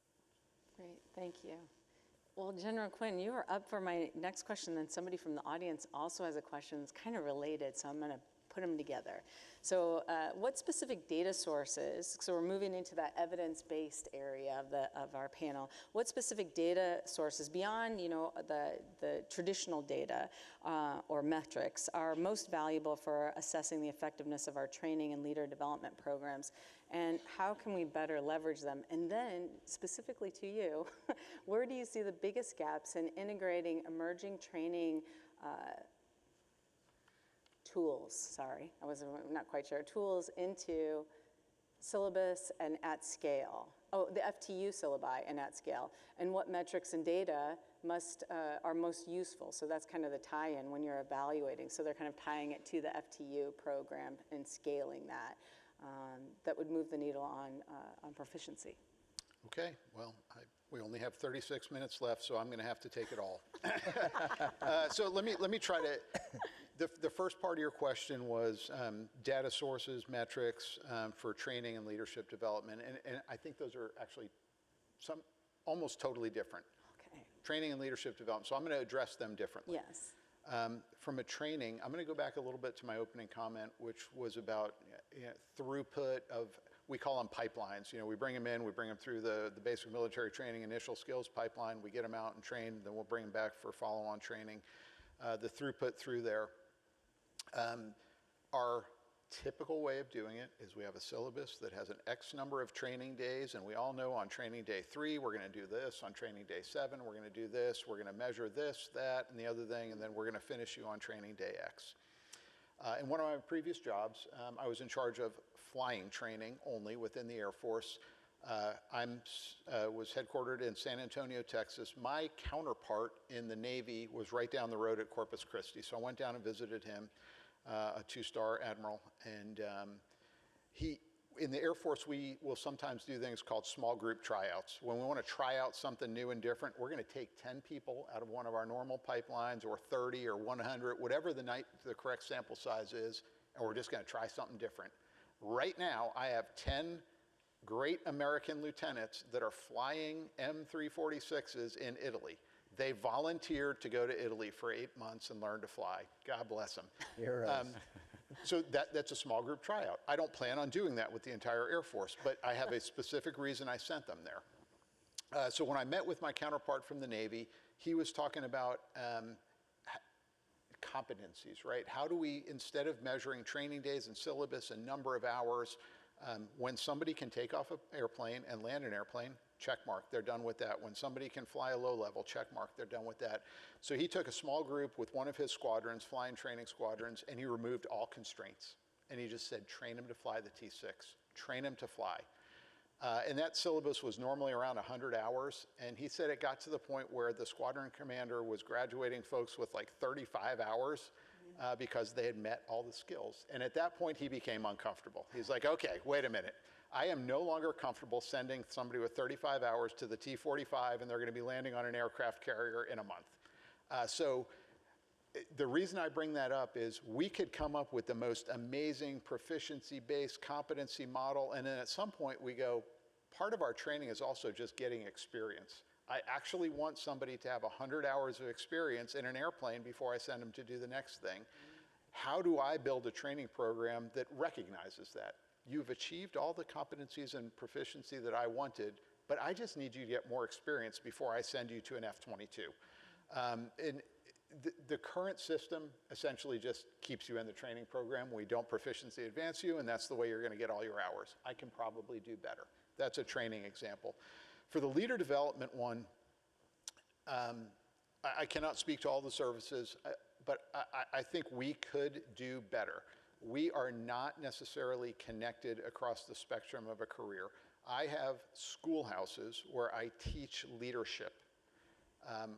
Great, thank you. Well, General Quinn, you are up for my next question, then somebody from the audience also has a question that's kind of related, so I'm going to put them together. So what specific data sources, so we're moving into that evidence-based area of our panel, what specific data sources beyond, you know, the traditional data or metrics are most valuable for assessing the effectiveness of our training and leader development programs, and how can we better leverage them? And then specifically to you, where do you see the biggest gaps in integrating emerging training tools, not quite sure, tools into syllabus and at scale? Oh, the FTU syllabi and at scale. And what metrics and data are most useful? So that's kind of the tie-in when you're evaluating. So they're kind of tying it to the FTU program and scaling that. That would move the needle on proficiency. Okay, well, we only have 36 minutes left, so I'm going to have to take it all. So let me try to. The first part of your question was data sources, metrics for training and leadership development, and I think those are actually almost totally different. Okay. Training and leadership development. So I'm going to address them differently. Yes. From a training, I'm going to go back a little bit to my opening comment, which was about throughput of, we call them pipelines. You know, we bring them in, we bring them through the basic military training initial skills pipeline, we get them out and trained, then we'll bring them back for follow-on training. The throughput through there. Our typical way of doing it is we have a syllabus that has an X number of training days, and we all know on training day 3, we're going to do this. On training day 7, we're going to do this. We're going to measure this, that, and the other thing, and then we're going to finish you on training day X. In one of my previous jobs, I was in charge of flying training only within the Air Force. I was headquartered in San Antonio, Texas. My counterpart in the Navy was right down the road at Corpus Christi, so I went down and visited him. A 2-star admiral, and in the Air Force, we will sometimes do things called small group tryouts. When we want to try out something new and different, we're going to take 10 people out of one of our normal pipelines, or 30 or 100, whatever the correct sample size is, and we're just going to try something different. Right now, I have 10 great American lieutenants that are flying M346s in Italy. They volunteered to go to Italy for 8 months and learn to fly. God bless them. So that's a small group tryout. I don't plan on doing that with the entire Air Force, but I have a specific reason I sent them there. So when I met with my counterpart from the Navy, he was talking about competencies, right? How do we, instead of measuring training days and syllabus and number of hours, when somebody can take off an airplane and land an airplane, check mark, they're done with that. When somebody can fly a low level, check mark, they're done with that. So he took a small group with one of his squadrons, flying training squadrons, and he removed all constraints. And he just said, train them to fly the T6, train them to fly. And that syllabus was normally around 100 hours. And he said it got to the point where the squadron commander was graduating folks with like 35 hours because they had met all the skills. And at that point, he became uncomfortable. He's like, okay, wait a minute. I am no longer comfortable sending somebody with 35 hours to the T-45 and they're going to be landing on an aircraft carrier in a month. So the reason I bring that up is we could come up with the most amazing proficiency-based competency model, and then at some point we go, part of our training is also just getting experience. I actually want somebody to have 100 hours of experience in an airplane before I send them to do the next thing. How do I build a training program that recognizes that? You've achieved all the competencies and proficiency that I wanted, but I just need you to get more experience before I send you to an F-22. And the current system essentially just keeps you in the training program. We don't proficiency advance you, and that's the way you're going to get all your hours. I can probably do better. That's a training example. For the leader development one, I cannot speak to all the services, but I think we could do better. We are not necessarily connected across the spectrum of a career. I have schoolhouses where I teach leadership.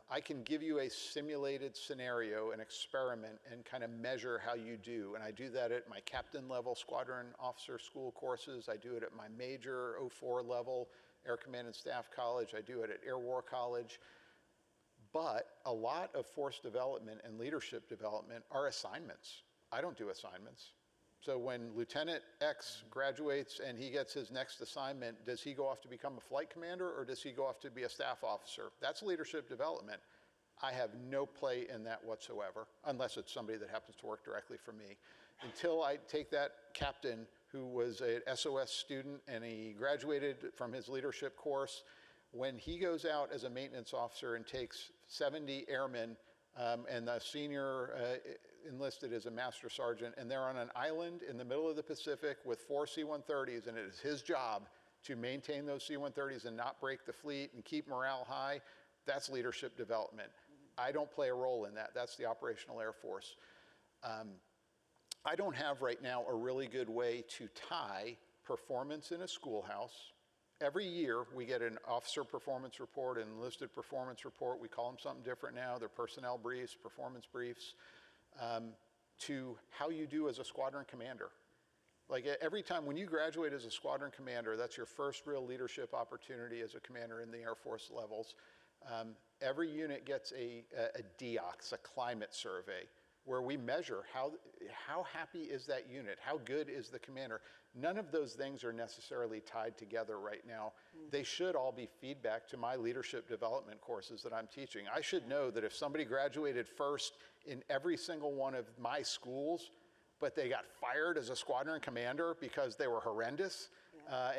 I can give you a simulated scenario, an experiment, and kind of measure how you do. And I do that at my captain level squadron officer school courses. I do it at my major 04 level Air Command and Staff College. I do it at Air War College. But a lot of force development and leadership development are assignments. I don't do assignments. So when Lieutenant X graduates and he gets his next assignment, does he go off to become a flight commander or does he go off to be a staff officer? That's leadership development. I have no play in that whatsoever, unless it's somebody that happens to work directly for me. Until I take that captain who was an SOS student and he graduated from his leadership course, when he goes out as a maintenance officer and takes 70 airmen and the senior enlisted as a master sergeant, and they're on an island in the middle of the Pacific with 4 C-130s, and it is his job to maintain those C-130s and not break the fleet and keep morale high, that's leadership development. I don't play a role in that. That's the operational Air Force. I don't have right now a really good way to tie performance in a schoolhouse. Every year, we get an officer performance report, an enlisted performance report. We call them something different now. They're personnel briefs, performance briefs, to how you do as a squadron commander. Like every time when you graduate as a squadron commander, that's your first real leadership opportunity as a commander in the Air Force levels. Every unit gets a DOX, a climate survey, where we measure how happy is that unit, how good is the commander. None of those things are necessarily tied together right now. They should all be feedback to my leadership development courses that I'm teaching. I should know that if somebody graduated first in every single one of my schools, but they got fired as a squadron commander because they were horrendous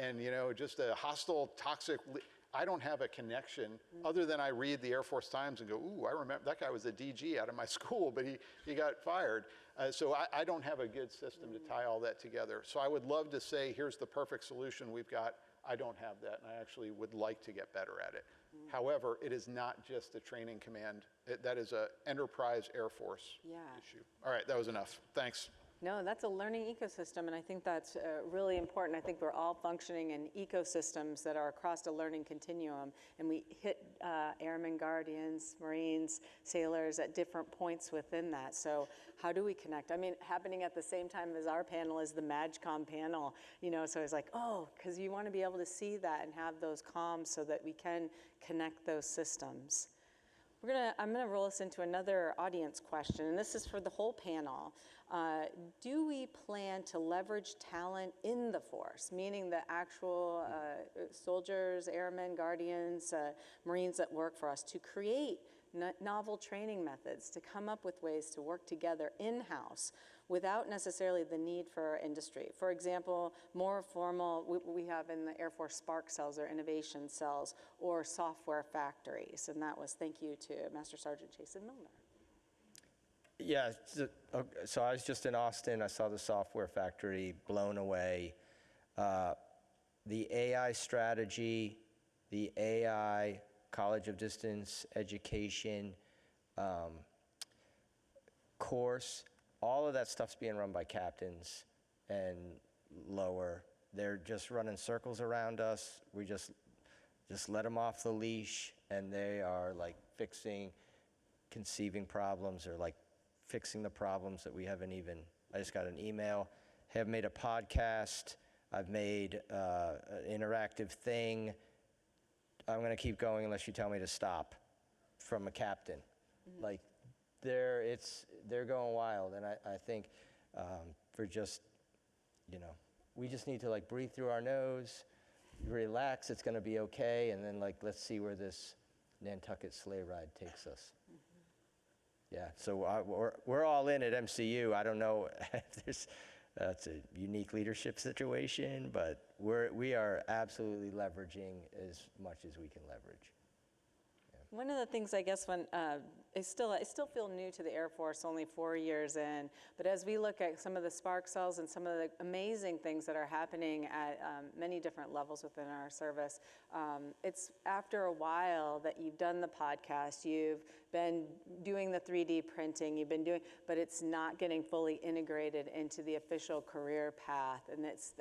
and just a hostile, toxic, I don't have a connection other than I read the Air Force Times and go, ooh, I remember that guy was a DG out of my school, but he got fired. So I don't have a good system to tie all that together. So I would love to say, here's the perfect solution we've got. I don't have that, and I actually would like to get better at it. However, it is not just a training command. That is an enterprise Air Force issue. All right, that was enough. Thanks. No, that's a learning ecosystem, and I think that's really important. I think we're all functioning in ecosystems that are across a learning continuum, and we hit airmen, guardians, Marines, sailors at different points within that. So how do we connect? I mean, happening at the same time as our panel is the MAGCOM panel, you know, so it's like, oh, because you want to be able to see that and have those comms so that we can connect those systems. I'm gonna roll us into another audience question, and this is for the whole panel. Do we plan to leverage talent in the force, meaning the actual soldiers, airmen, guardians, Marines that work for us, to create novel training methods, to come up with ways to work together in-house without necessarily the need for industry? For example, more formal, we have in the Air Force Spark cells or innovation cells or software factories. And that was thank you to Master Sergeant Jason Milner. Yeah, so I was just in Austin. I saw the software factory, blown away. The AI strategy, the AI College of Distance Education course, all of that stuff's being run by captains and lower. They're just running circles around us. We just let them off the leash, and they are like conceiving problems, or like fixing the problems that we haven't even. I just got an email, have made a podcast, I've made an interactive thing. I'm going to keep going unless you tell me to stop, from a captain. Like, they're going wild, and I think for just, we just need to like breathe through our nose, relax, it's going to be okay, and then like let's see where this Nantucket sleigh ride takes us. Yeah, so we're all in at MCU. I don't know if that's a unique leadership situation, but we are absolutely leveraging as much as we can leverage. One of the things, I guess, when I still feel new to the Air Force, only 4 years in, but as we look at some of the spark cells and some of the amazing things that are happening at many different levels within our service, it's after a while that you've done the podcast, you've been doing the 3D printing, but it's not getting fully integrated into the official career path, and it's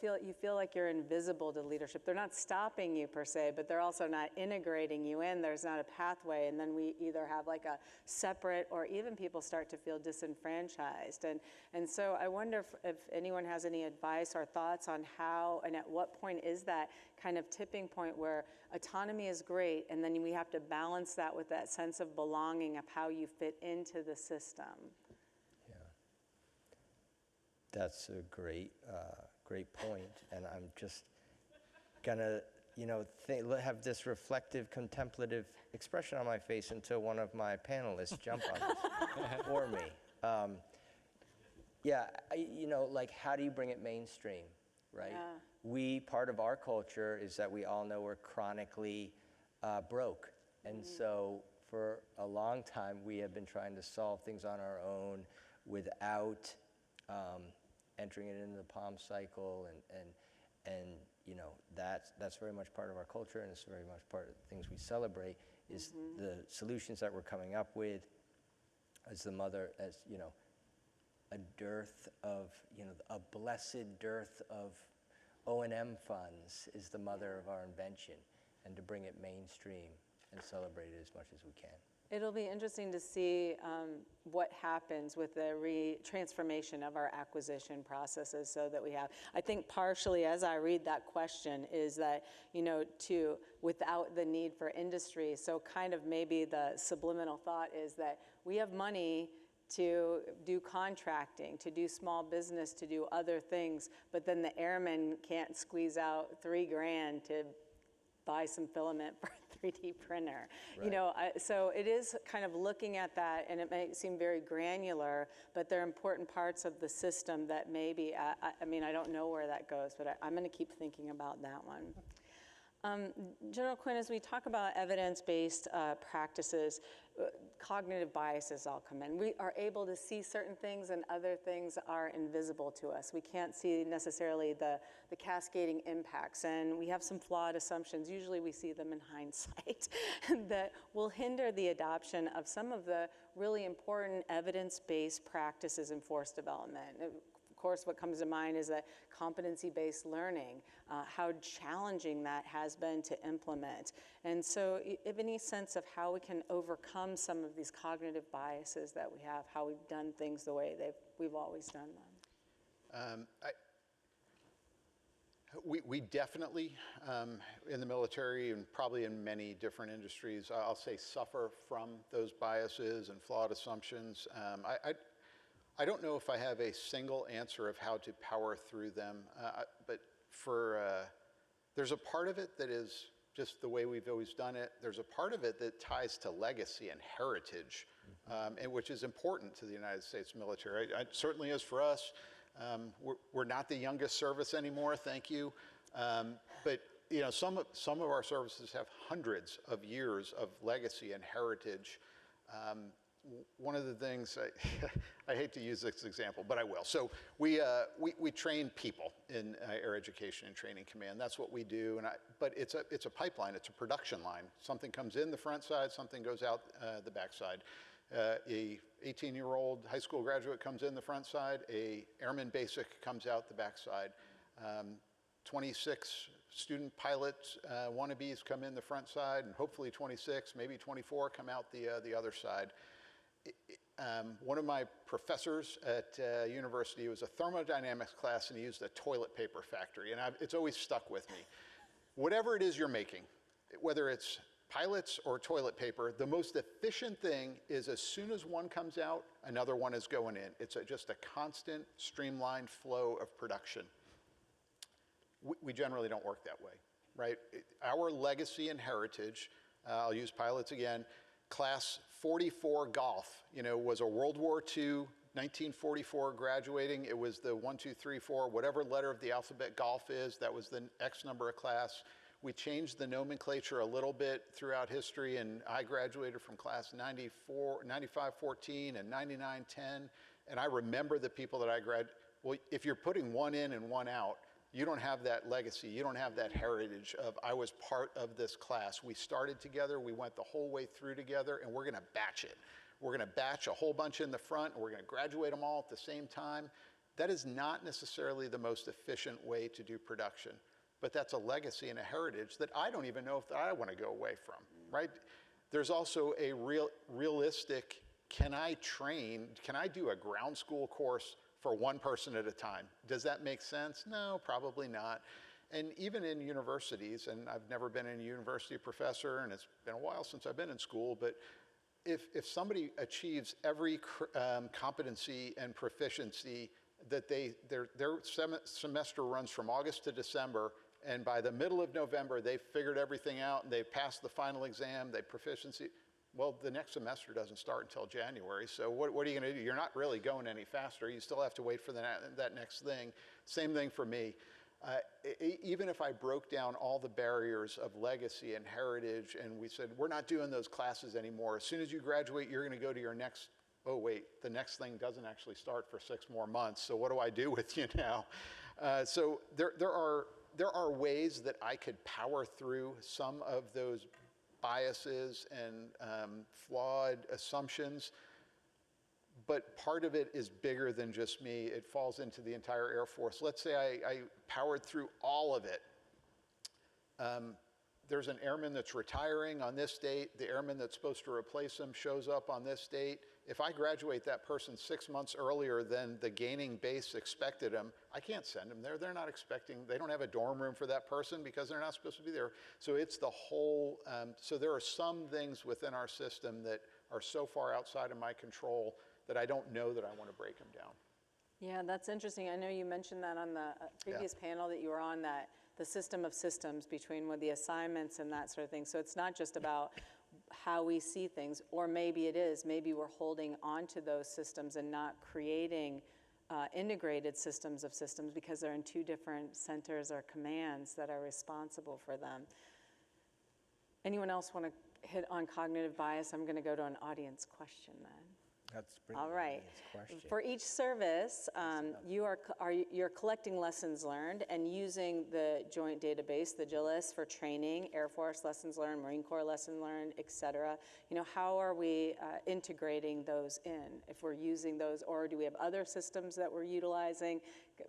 you feel like you're invisible to leadership. They're not stopping you per se, but they're also not integrating you in. There's not a pathway, and then we either have like a separate, or even people start to feel disenfranchised. And so I wonder if anyone has any advice or thoughts on how and at what point is that kind of tipping point where autonomy is great, and then we have to balance that with that sense of belonging of how you fit into the system. Yeah, that's a great point, and I'm just gonna, have this reflective, contemplative expression on my face until one of my panelists jump on this for me. Yeah, like how do you bring it mainstream, right? Yeah. Part of our culture is that we all know we're chronically broke, and so for a long time we have been trying to solve things on our own without entering it into the POM cycle, and that's very much part of our culture, and it's very much part of the things we celebrate, is the solutions that we're coming up with as a dearth of, a blessed dearth of O&M funds is the mother of our invention, and to bring it mainstream and celebrate it as much as we can. It'll be interesting to see what happens with the transformation of our acquisition processes, so that we have, I think partially as I read that question is that, without the need for industry, so kind of maybe the subliminal thought is that we have money to do contracting, to do small business, to do other things, but then the airmen can't squeeze out $3,000 to buy some filament for a 3D printer. Right. So it is kind of looking at that, and it may seem very granular, but there are important parts of the system that maybe, I don't know where that goes, but I'm gonna keep thinking about that one. General Quinn, as we talk about evidence-based practices, cognitive biases all come in. We are able to see certain things and other things are invisible to us. We can't see necessarily the cascading impacts, and we have some flawed assumptions. Usually we see them in hindsight that will hinder the adoption of some of the really important evidence-based practices in force development. Of course, what comes to mind is that competency-based learning, how challenging that has been to implement. And so if any sense of how we can overcome some of these cognitive biases that we have, how we've done things the way we've always done them? We definitely, in the military and probably in many different industries, I'll say suffer from those biases and flawed assumptions. I don't know if I have a single answer of how to power through them, but there's a part of it that is just the way we've always done it. There's a part of it that ties to legacy and heritage, and which is important to the United States military. Certainly is for us. We're not the youngest service anymore, thank you. But you know, some of our services have hundreds of years of legacy and heritage. One of the things, I hate to use this example, but I will. So we train people in Air Education and Training Command. That's what we do. But it's a pipeline. It's a production line. Something comes in the front side, something goes out the back side. A 18-year-old high school graduate comes in the front side. A airman basic comes out the back side. 26 student pilots wannabes come in the front side, and hopefully 26, maybe 24 come out the other side. One of my professors at university was a thermodynamics class, and he used a toilet paper factory, and it's always stuck with me. Whatever it is you're making, whether it's pilots or toilet paper, the most efficient thing is as soon as one comes out, another one is going in. It's just a constant, streamlined flow of production. We generally don't work that way, right? Our legacy and heritage, I'll use pilots again, Class 44 Golf, was a World War II, 1944 graduating. It was the 1, 2, 3, 4, whatever letter of the alphabet Golf is, that was the X number of class. We changed the nomenclature a little bit throughout history, and I graduated from class 95-14 and 99-10, and I remember the people that I graduated. Well, if you're putting one in and one out, you don't have that legacy, you don't have that heritage of, I was part of this class. We started together, we went the whole way through together, and we're gonna batch it. We're gonna batch a whole bunch in the front, and we're gonna graduate them all at the same time. That is not necessarily the most efficient way to do production, but that's a legacy and a heritage that I don't even know if I wanna go away from, right? There's also a realistic, can I do a ground school course for one person at a time? Does that make sense? No, probably not. And even in universities, and I've never been a university professor, and it's been a while since I've been in school, but if somebody achieves every competency and proficiency that their semester runs from August to December, and by the middle of November, they've figured everything out, and they've passed the final exam, they proficiency, well, the next semester doesn't start until January, so what are you going to do? You're not really going any faster. You still have to wait for that next thing. Same thing for me. Even if I broke down all the barriers of legacy and heritage, and we said, we're not doing those classes anymore. As soon as you graduate, you're going to go to your next, oh, wait, the next thing doesn't actually start for 6 more months, so what do I do with you now? So there are ways that I could power through some of those biases and flawed assumptions, but part of it is bigger than just me. It falls into the entire Air Force. Let's say I powered through all of it. There's an airman that's retiring on this date. The airman that's supposed to replace him shows up on this date. If I graduate that person 6 months earlier than the gaining base expected them, I can't send them there. They're not expecting, they don't have a dorm room for that person because they're not supposed to be there. So it's the whole, so there are some things within our system that are so far outside of my control that I don't know that I want to break them down. Yeah, that's interesting. I know you mentioned that on the previous panel that you were on, that the system of systems between with the assignments and that sort of thing. So it's not just about how we see things, or maybe it is. Maybe we're holding onto those systems and not creating integrated systems of systems because they're in 2 different centers or commands that are responsible for them. Anyone else want to hit on cognitive bias? I'm going to go to an audience question then. That's pretty All right. question. For each service, you're collecting lessons learned and using the joint database, the JILIS, for training, Air Force lessons learned, Marine Corps lessons learned, et cetera. How are we integrating those in? If we're using those, or do we have other systems that we're utilizing?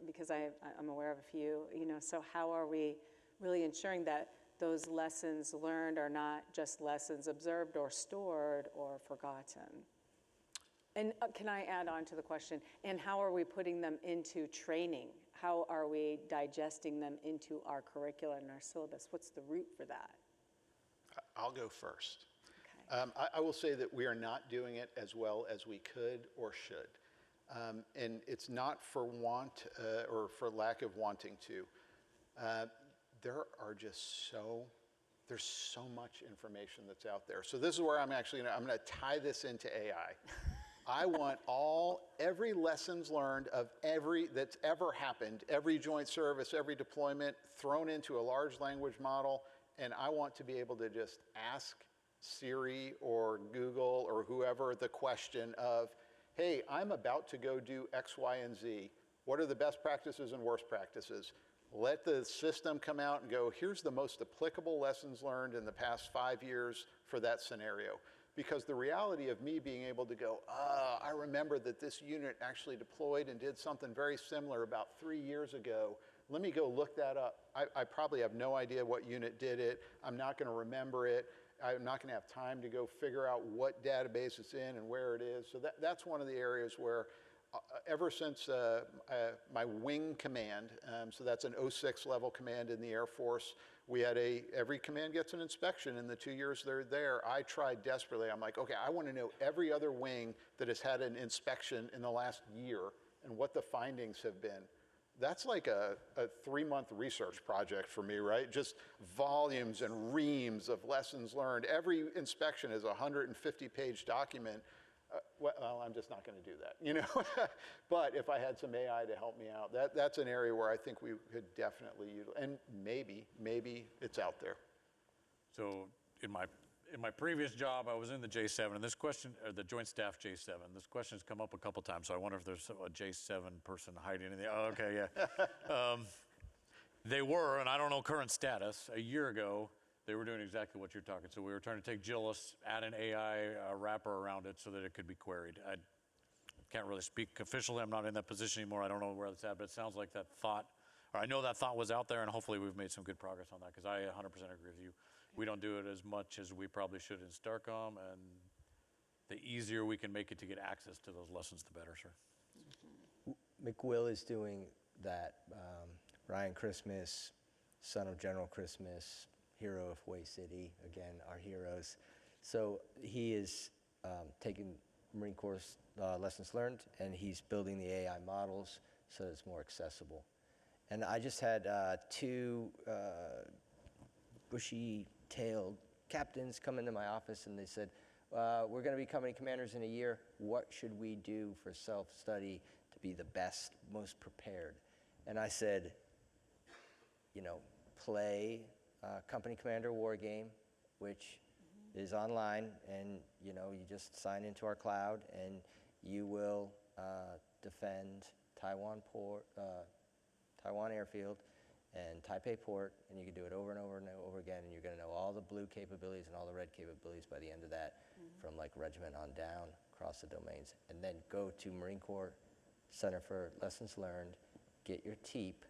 Because I'm aware of a few, so how are we really ensuring that those lessons learned are not just lessons observed or stored or forgotten? And can I add on to the question, and how are we putting them into training? How are we digesting them into our curricula and our syllabus? What's the route for that? I'll go first. Okay. I will say that we are not doing it as well as we could or should. And it's not for want or for lack of wanting to. There are just there's so much information that's out there. So this is where I'm going to tie this into AI. I want every lessons learned of that's ever happened, every joint service, every deployment thrown into a large language model, and I want to be able to just ask Siri or Google or whoever the question of, hey, I'm about to go do X, Y, and Z. What are the best practices and worst practices? Let the system come out and go, here's the most applicable lessons learned in the past 5 years for that scenario. Because the reality of me being able to go, I remember that this unit actually deployed and did something very similar about 3 years ago. Let me go look that up. I probably have no idea what unit did it. I'm not going to remember it. I'm not going to have time to go figure out what database it's in and where it is. So that's one of the areas where ever since my wing command, so that's an 06 level command in the Air Force, we had every command gets an inspection in the 2 years they're there. I tried desperately. I'm like, okay, I want to know every other wing that has had an inspection in the last year and what the findings have been. That's like a 3-month research project for me, right? Just volumes and reams of lessons learned. Every inspection is a 150-page document. Well, I'm just not going to do that, But if I had some AI to help me out, that's an area where I think we could definitely utilize, and maybe it's out there. So in my previous job, I was in the J7, and this question, or the Joint Staff J7, this question's come up a couple times, so I wonder if there's a J7 person hiding in the, oh, okay, yeah. They were, and I don't know current status, a year ago, they were doing exactly what you're talking. So we were trying to take JILIS, add an AI wrapper around it so that it could be queried. I can't really speak officially. I'm not in that position anymore. I don't know where that's at, but it sounds like that thought, or I know that thought was out there, and hopefully we've made some good progress on that, because I 100% agree with you. We don't do it as much as we probably should in STARCOM, and the easier we can make it to get access to those lessons, the better, sir. McWill is doing that. Ryan Christmas, son of General Christmas, hero of Way City, again, our heroes. So he is taking Marine Corps lessons learned, and he's building the AI models so that it's more accessible. And I just had 2 bushy-tailed captains come into my office, and they said, we're going to be company commanders in a year. What should we do for self-study to be the best, most prepared? And I said, play Company Commander War Game, which is online, and you just sign into our cloud, and you will defend Taiwan Airfield and Taipei Port, and you can do it over and over and over again, and you're going to know all the blue capabilities and all the red capabilities by the end of that, from like regiment on down across the domains, and then go to Marine Corps Center for Lessons Learned, get your TEEP,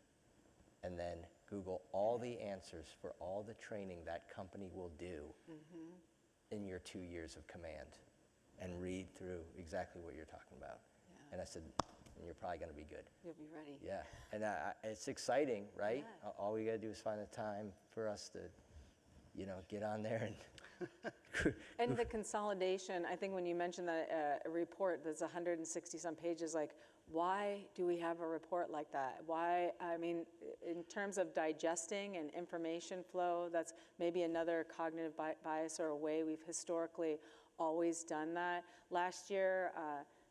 and then Google all the answers for all the training that company will do in your 2 years of command, and read through exactly what you're talking about. Yeah. And I said, and you're probably going to be good. You'll be ready. Yeah, and it's exciting, right? Yeah. All we got to do is find the time for us to, get on there and. And the consolidation, I think when you mentioned that report that's 160-some pages, like, why do we have a report like that? Why, in terms of digesting and information flow, that's maybe another cognitive bias or a way we've historically always done that. Last year,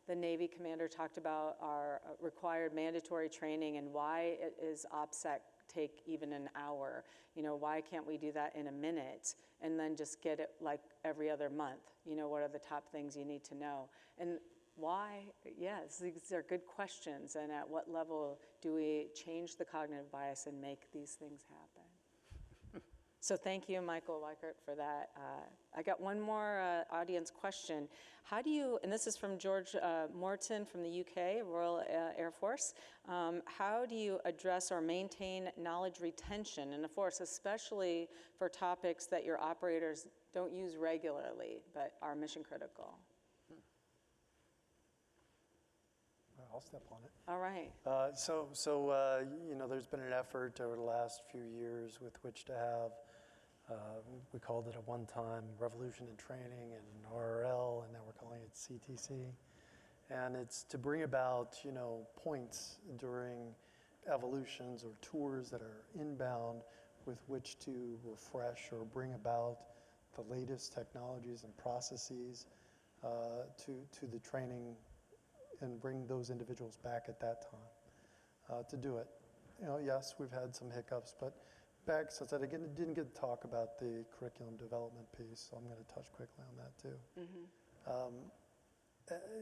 the Navy commander talked about our required mandatory training and why is OPSEC take even an hour? You know, why can't we do that in a minute and then just get it like every other month? You know, what are the top things you need to know? And why? Yes, these are good questions. And at what level do we change the cognitive bias and make these things happen? So thank you, Michael Weichert, for that. I got one more audience question. How do you, and this is from George Morton from the UK, Royal Air Force, how do you address or maintain knowledge retention in the force, especially for topics that your operators don't use regularly but are mission critical? I'll step on it. All right. You know, there's been an effort over the last few years with which to have, we called it a one-time revolution in training and RRL, and now we're calling it CTC. And it's to bring about, you know, points during evolutions or tours that are inbound with which to refresh or bring about the latest technologies and processes to the training and bring those individuals back at that time to do it. You know, yes, we've had some hiccups, but back, since I didn't get to talk about the curriculum development piece, so I'm going to touch quickly on that too.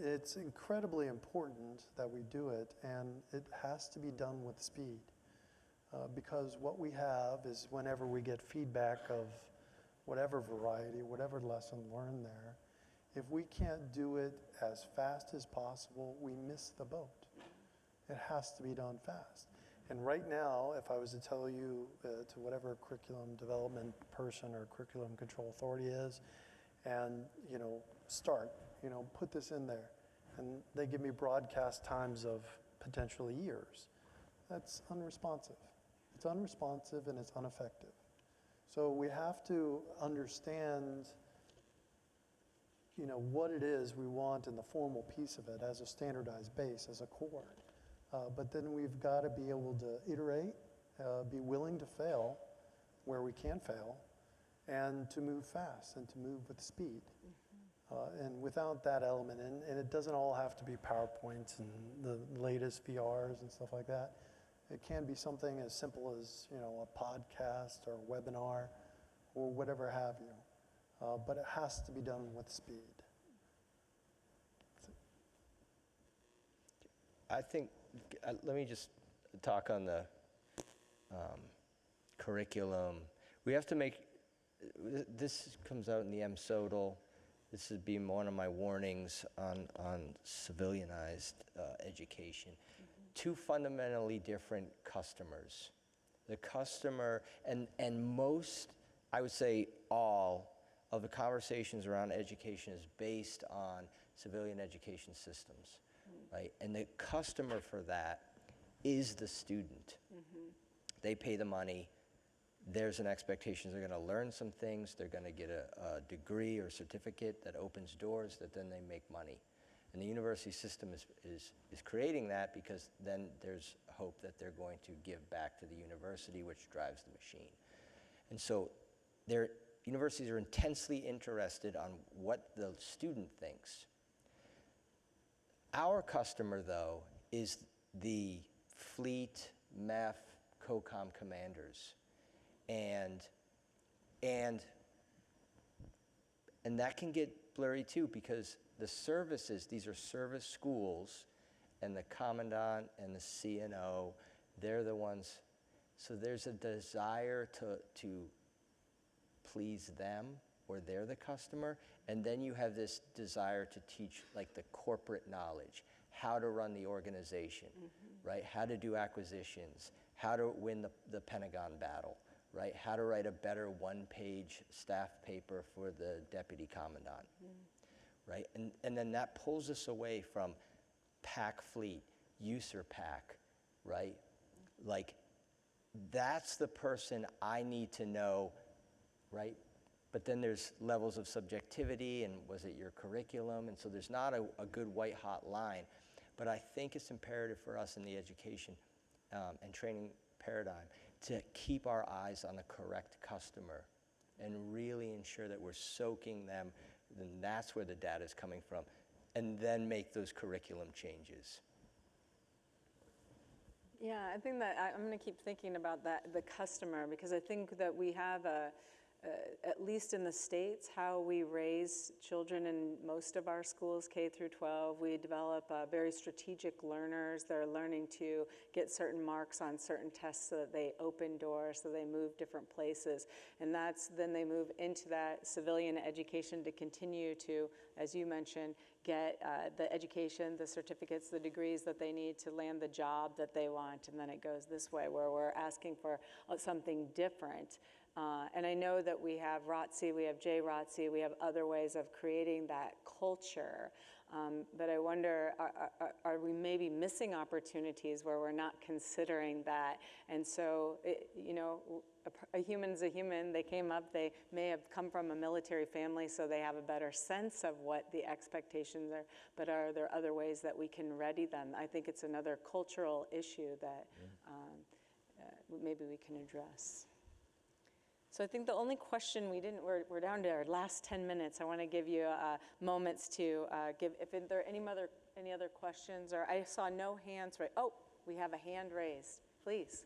It's incredibly important that we do it, and it has to be done with speed. Because what we have is whenever we get feedback of whatever variety, whatever lesson learned there, if we can't do it as fast as possible, we miss the boat. It has to be done fast. And right now, if I was to tell you to whatever curriculum development person or curriculum control authority is, and, you know, start, you know, put this in there, and they give me broadcast times of potentially years, that's unresponsive. It's unresponsive and it's ineffective. So we have to understand, you know, what it is we want in the formal piece of it as a standardized base, as a core. But then we've got to be able to iterate, be willing to fail where we can fail, and to move fast and to move with speed. And without that element, and it doesn't all have to be PowerPoints and the latest VRs and stuff like that. It can be something as simple as, you know, a podcast or a webinar or whatever have you. But it has to be done with speed. I think, let me just talk on the curriculum. We have to make, this comes out in the MSODL. This has been one of my warnings on civilianized education. Two fundamentally different customers. The customer, and most, I would say all, of the conversations around education is based on civilian education systems, right? And the customer for that is the student. They pay the money. There's an expectation they're going to learn some things. They're going to get a degree or certificate that opens doors that then they make money. And the university system is creating that because then there's hope that they're going to give back to the university, which drives the machine. And so universities are intensely interested on what the student thinks. Our customer, though, is the fleet, MEF, COCOM commanders. And that can get blurry too, because the services, these are service schools, and the commandant and the CNO, they're the ones. So there's a desire to please them, or they're the customer, and then you have this desire to teach like the corporate knowledge, how to run the organization, right? How to do acquisitions, how to win the Pentagon battle, right? How to write a better one-page staff paper for the deputy commandant, right? And then that pulls us away from PAC fleet, user PAC, right? Like, that's the person I need to know, right? But then there's levels of subjectivity, and was it your curriculum? And so there's not a good white-hot line. But I think it's imperative for us in the education and training paradigm to keep our eyes on the correct customer and really ensure that we're soaking them, and that's where the data is coming from, and then make those curriculum changes. Yeah, I think that I'm going to keep thinking about that, the customer, because I think that we have at least in the States, how we raise children in most of our schools, K through 12, we develop very strategic learners that are learning to get certain marks on certain tests so that they open doors, so they move different places. And then they move into that civilian education to continue to, as you mentioned, get the education, the certificates, the degrees that they need to land the job that they want. And then it goes this way, where we're asking for something different. And I know that we have ROTC, we have JROTC, we have other ways of creating that culture. But I wonder, are we maybe missing opportunities where we're not considering that? And so, a human's a human. They came up, they may have come from a military family, so they have a better sense of what the expectations are, but are there other ways that we can ready them? I think it's another cultural issue that maybe we can address. So I think the only question we're down to our last 10 minutes. I want to give you moments to give, if there are any other questions, or I saw no hands raised. Oh, we have a hand raised, please.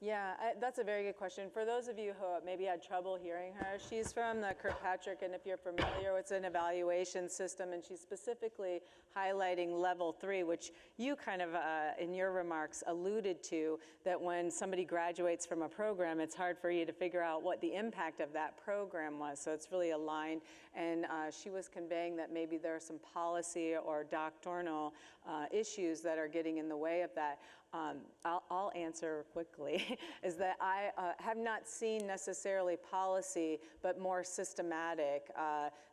Yeah, that's a very good question. For those of you who maybe had trouble hearing her, she's from the Kirkpatrick, and if you're familiar, it's an evaluation system, and she's specifically highlighting level 3, which you kind of, in your remarks, alluded to, that when somebody graduates from a program, it's hard for you to figure out what the impact of that program was, so it's really aligned, and she was conveying that maybe there are some policy or doctrinal issues that are getting in the way of that. I'll answer quickly, is that I have not seen necessarily policy, but more systematic,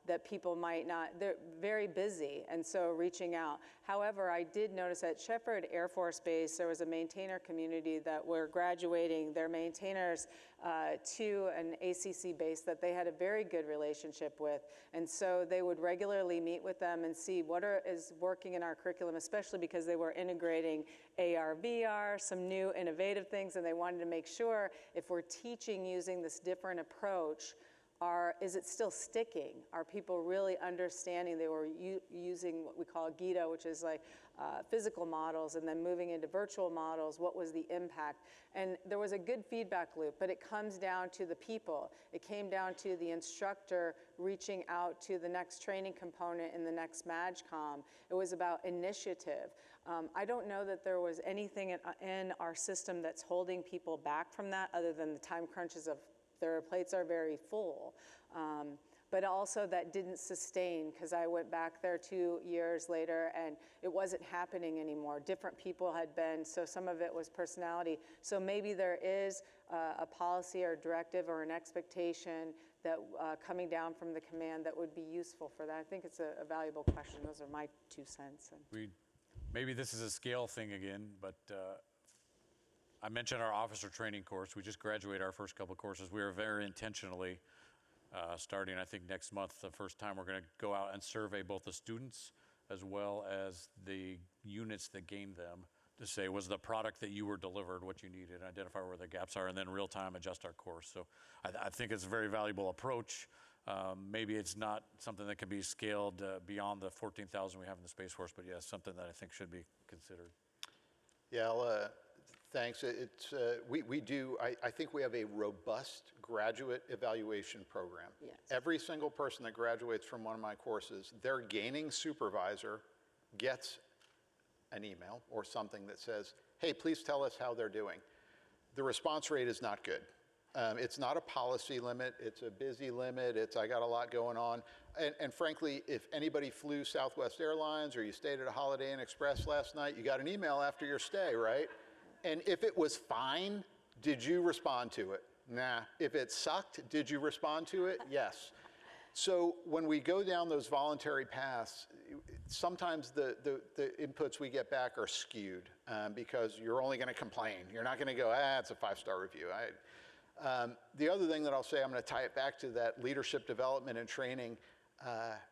that people might not, they're very busy, and so reaching out. However, I did notice at Shepherd Air Force Base, there was a maintainer community that were graduating their maintainers to an ACC base that they had a very good relationship with. And so they would regularly meet with them and see what is working in our curriculum, especially because they were integrating AR, VR, some new innovative things, and they wanted to make sure if we're teaching using this different approach, is it still sticking? Are people really understanding? They were using what we call GITA, which is like physical models, and then moving into virtual models. What was the impact? And there was a good feedback loop, but it comes down to the people. It came down to the instructor reaching out to the next training component in the next MAGCOM. It was about initiative. I don't know that there was anything in our system that's holding people back from that, other than the time crunches of their plates are very full. But also that didn't sustain, because I went back there 2 years later and it wasn't happening anymore. Different people had been, so some of it was personality. So maybe there is a policy or directive or an expectation that coming down from the command that would be useful for that. I think it's a valuable question. Those are my 2 cents. Maybe this is a scale thing again, but I mentioned our officer training course. We just graduated our first couple of courses. We are very intentionally starting, I think, next month, the first time we're going to go out and survey both the students as well as the units that gained them to say, was the product that you were delivered what you needed, and identify where the gaps are, and then real time adjust our course. So I think it's a very valuable approach. Maybe it's not something that can be scaled beyond the 14,000 we have in the Space Force, but yes, something that I think should be considered. Yeah, thanks. We do, I think we have a robust graduate evaluation program. Yes. Every single person that graduates from one of my courses, their gaining supervisor gets an email or something that says, hey, please tell us how they're doing. the response rate is not good. It's not a policy limit, it's a busy limit, it's I got a lot going on. And frankly, if anybody flew Southwest Airlines or you stayed at a Holiday Inn Express last night, you got an email after your stay, right? And if it was fine, did you respond to it? Nah. If it sucked, did you respond to it? Yes. So when we go down those voluntary paths, sometimes the inputs we get back are skewed because you're only going to complain. You're not going to go, it's a 5-star review. The other thing that I'll say, I'm going to tie it back to that leadership development and training.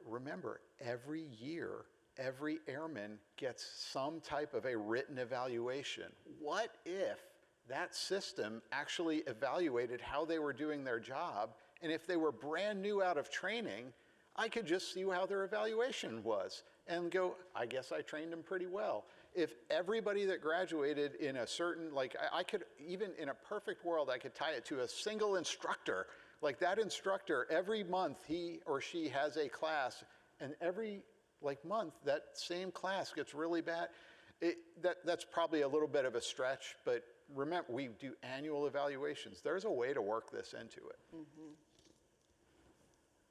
Remember, every year, every airman gets some type of a written evaluation. What if that system actually evaluated how they were doing their job? And if they were brand new out of training, I could just see how their evaluation was and go, I guess I trained them pretty well. If everybody that graduated in a certain, like I could, even in a perfect world, I could tie it to a single instructor. Like that instructor, every month he or she has a class, and every month that same class gets really bad. That's probably a little bit of a stretch, but remember, we do annual evaluations. There's a way to work this into it. Mm-hmm.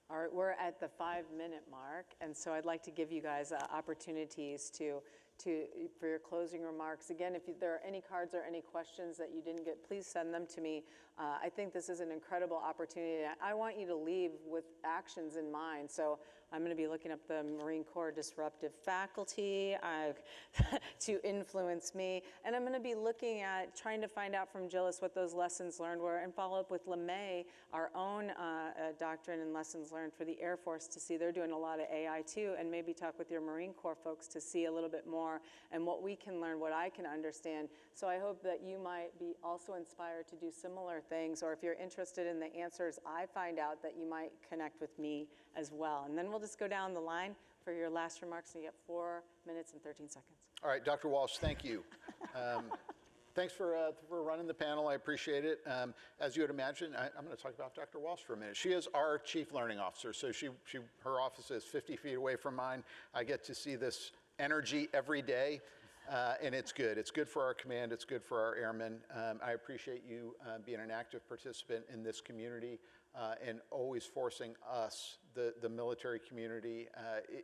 All right, we're at the 5-minute mark, and so I'd like to give you guys opportunities for your closing remarks. Again, if there are any cards or any questions that you didn't get, please send them to me. I think this is an incredible opportunity. I want you to leave with actions in mind. So I'm going to be looking up the Marine Corps disruptive faculty to influence me. And I'm going to be looking at trying to find out from Gillis what those lessons learned were and follow up with LeMay, our own doctrine and lessons learned for the Air Force, to see they're doing a lot of AI too, and maybe talk with your Marine Corps folks to see a little bit more and what we can learn, what I can understand. So I hope that you might be also inspired to do similar things, or if you're interested in the answers I find out, that you might connect with me as well. And then we'll just go down the line for your last remarks, and you get 4 minutes and 13 seconds. All right, Dr. Walsh, thank you. Thanks for running the panel. I appreciate it. As you would imagine, I'm going to talk about Dr. Walsh for a minute. She is our Chief Learning Officer, so her office is 50 feet away from mine. I get to see this energy every day, and it's good. It's good for our command. It's good for our airmen. I appreciate you being an active participant in this community and always forcing us, the military community.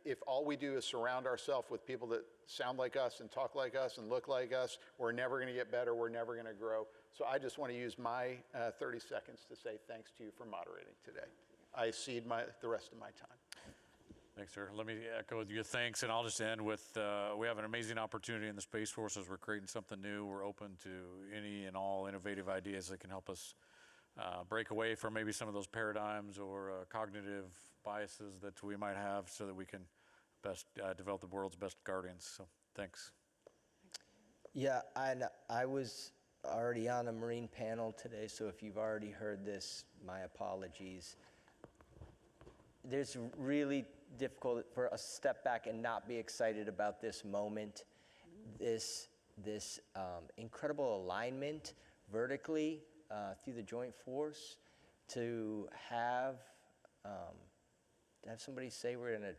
If all we do is surround ourselves with people that sound like us and talk like us and look like us, we're never going to get better. We're never going to grow. So I just want to use my 30 seconds to say thanks to you for moderating today. I cede the rest of my time. Thanks, sir. Let me echo your thanks, and I'll just end with, we have an amazing opportunity in the Space Force as we're creating something new. We're open to any and all innovative ideas that can help us break away from maybe some of those paradigms or cognitive biases that we might have, so that we can best develop the world's best guardians. So thanks. Yeah, and I was already on a Marine panel today, so if you've already heard this, my apologies. There's really difficult for us to step back and not be excited about this moment, this incredible alignment vertically through the Joint Force, to have somebody say we're going to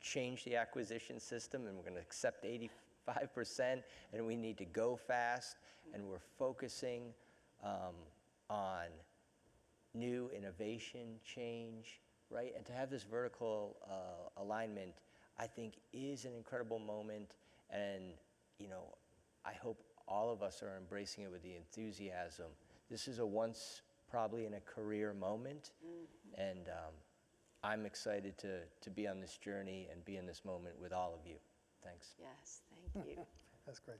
change the acquisition system and we're going to accept 85% and we need to go fast, and we're focusing on new innovation, change, right? And to have this vertical alignment, I think, is an incredible moment. And, I hope all of us are embracing it with the enthusiasm. This is a once, probably in a career moment. And I'm excited to be on this journey and be in this moment with all of you. Thanks. Yes, thank you. That's great.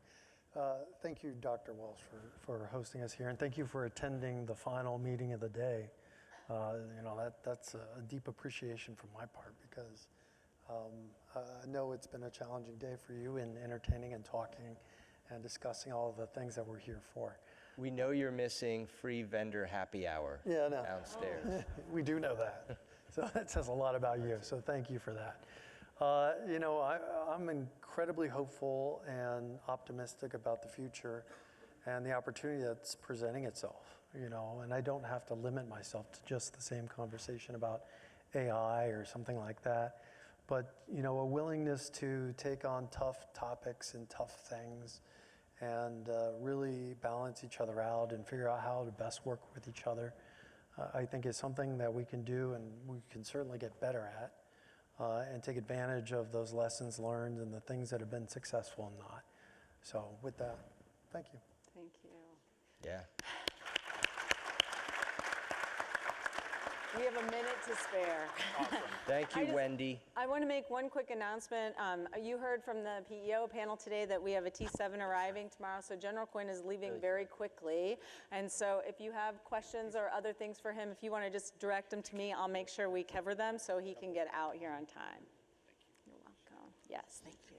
Thank you, Dr. Walsh, for hosting us here, and thank you for attending the final meeting of the day. That's a deep appreciation from my part, because I know it's been a challenging day for you in entertaining and talking and discussing all of the things that we're here for. We know you're missing free vendor happy hour downstairs. We do know that. So that says a lot about you, so thank you for that. I'm incredibly hopeful and optimistic about the future and the opportunity that's presenting itself, and I don't have to limit myself to just the same conversation about AI or something like that, but, a willingness to take on tough topics and tough things and really balance each other out and figure out how to best work with each other, I think is something that we can do and we can certainly get better at, and take advantage of those lessons learned and the things that have been successful and not. So with that, thank you. Thank you. Yeah. We have a minute to spare. Thank you, I just- Wendy. I want to make one quick announcement. You heard from the PEO panel today that we have a T7 arriving tomorrow, so General Quinn is leaving very quickly. And so if you have questions or other things for him, if you want to just direct them to me, I'll make sure we cover them so he can get out here on time. You're welcome. Yes, thank you.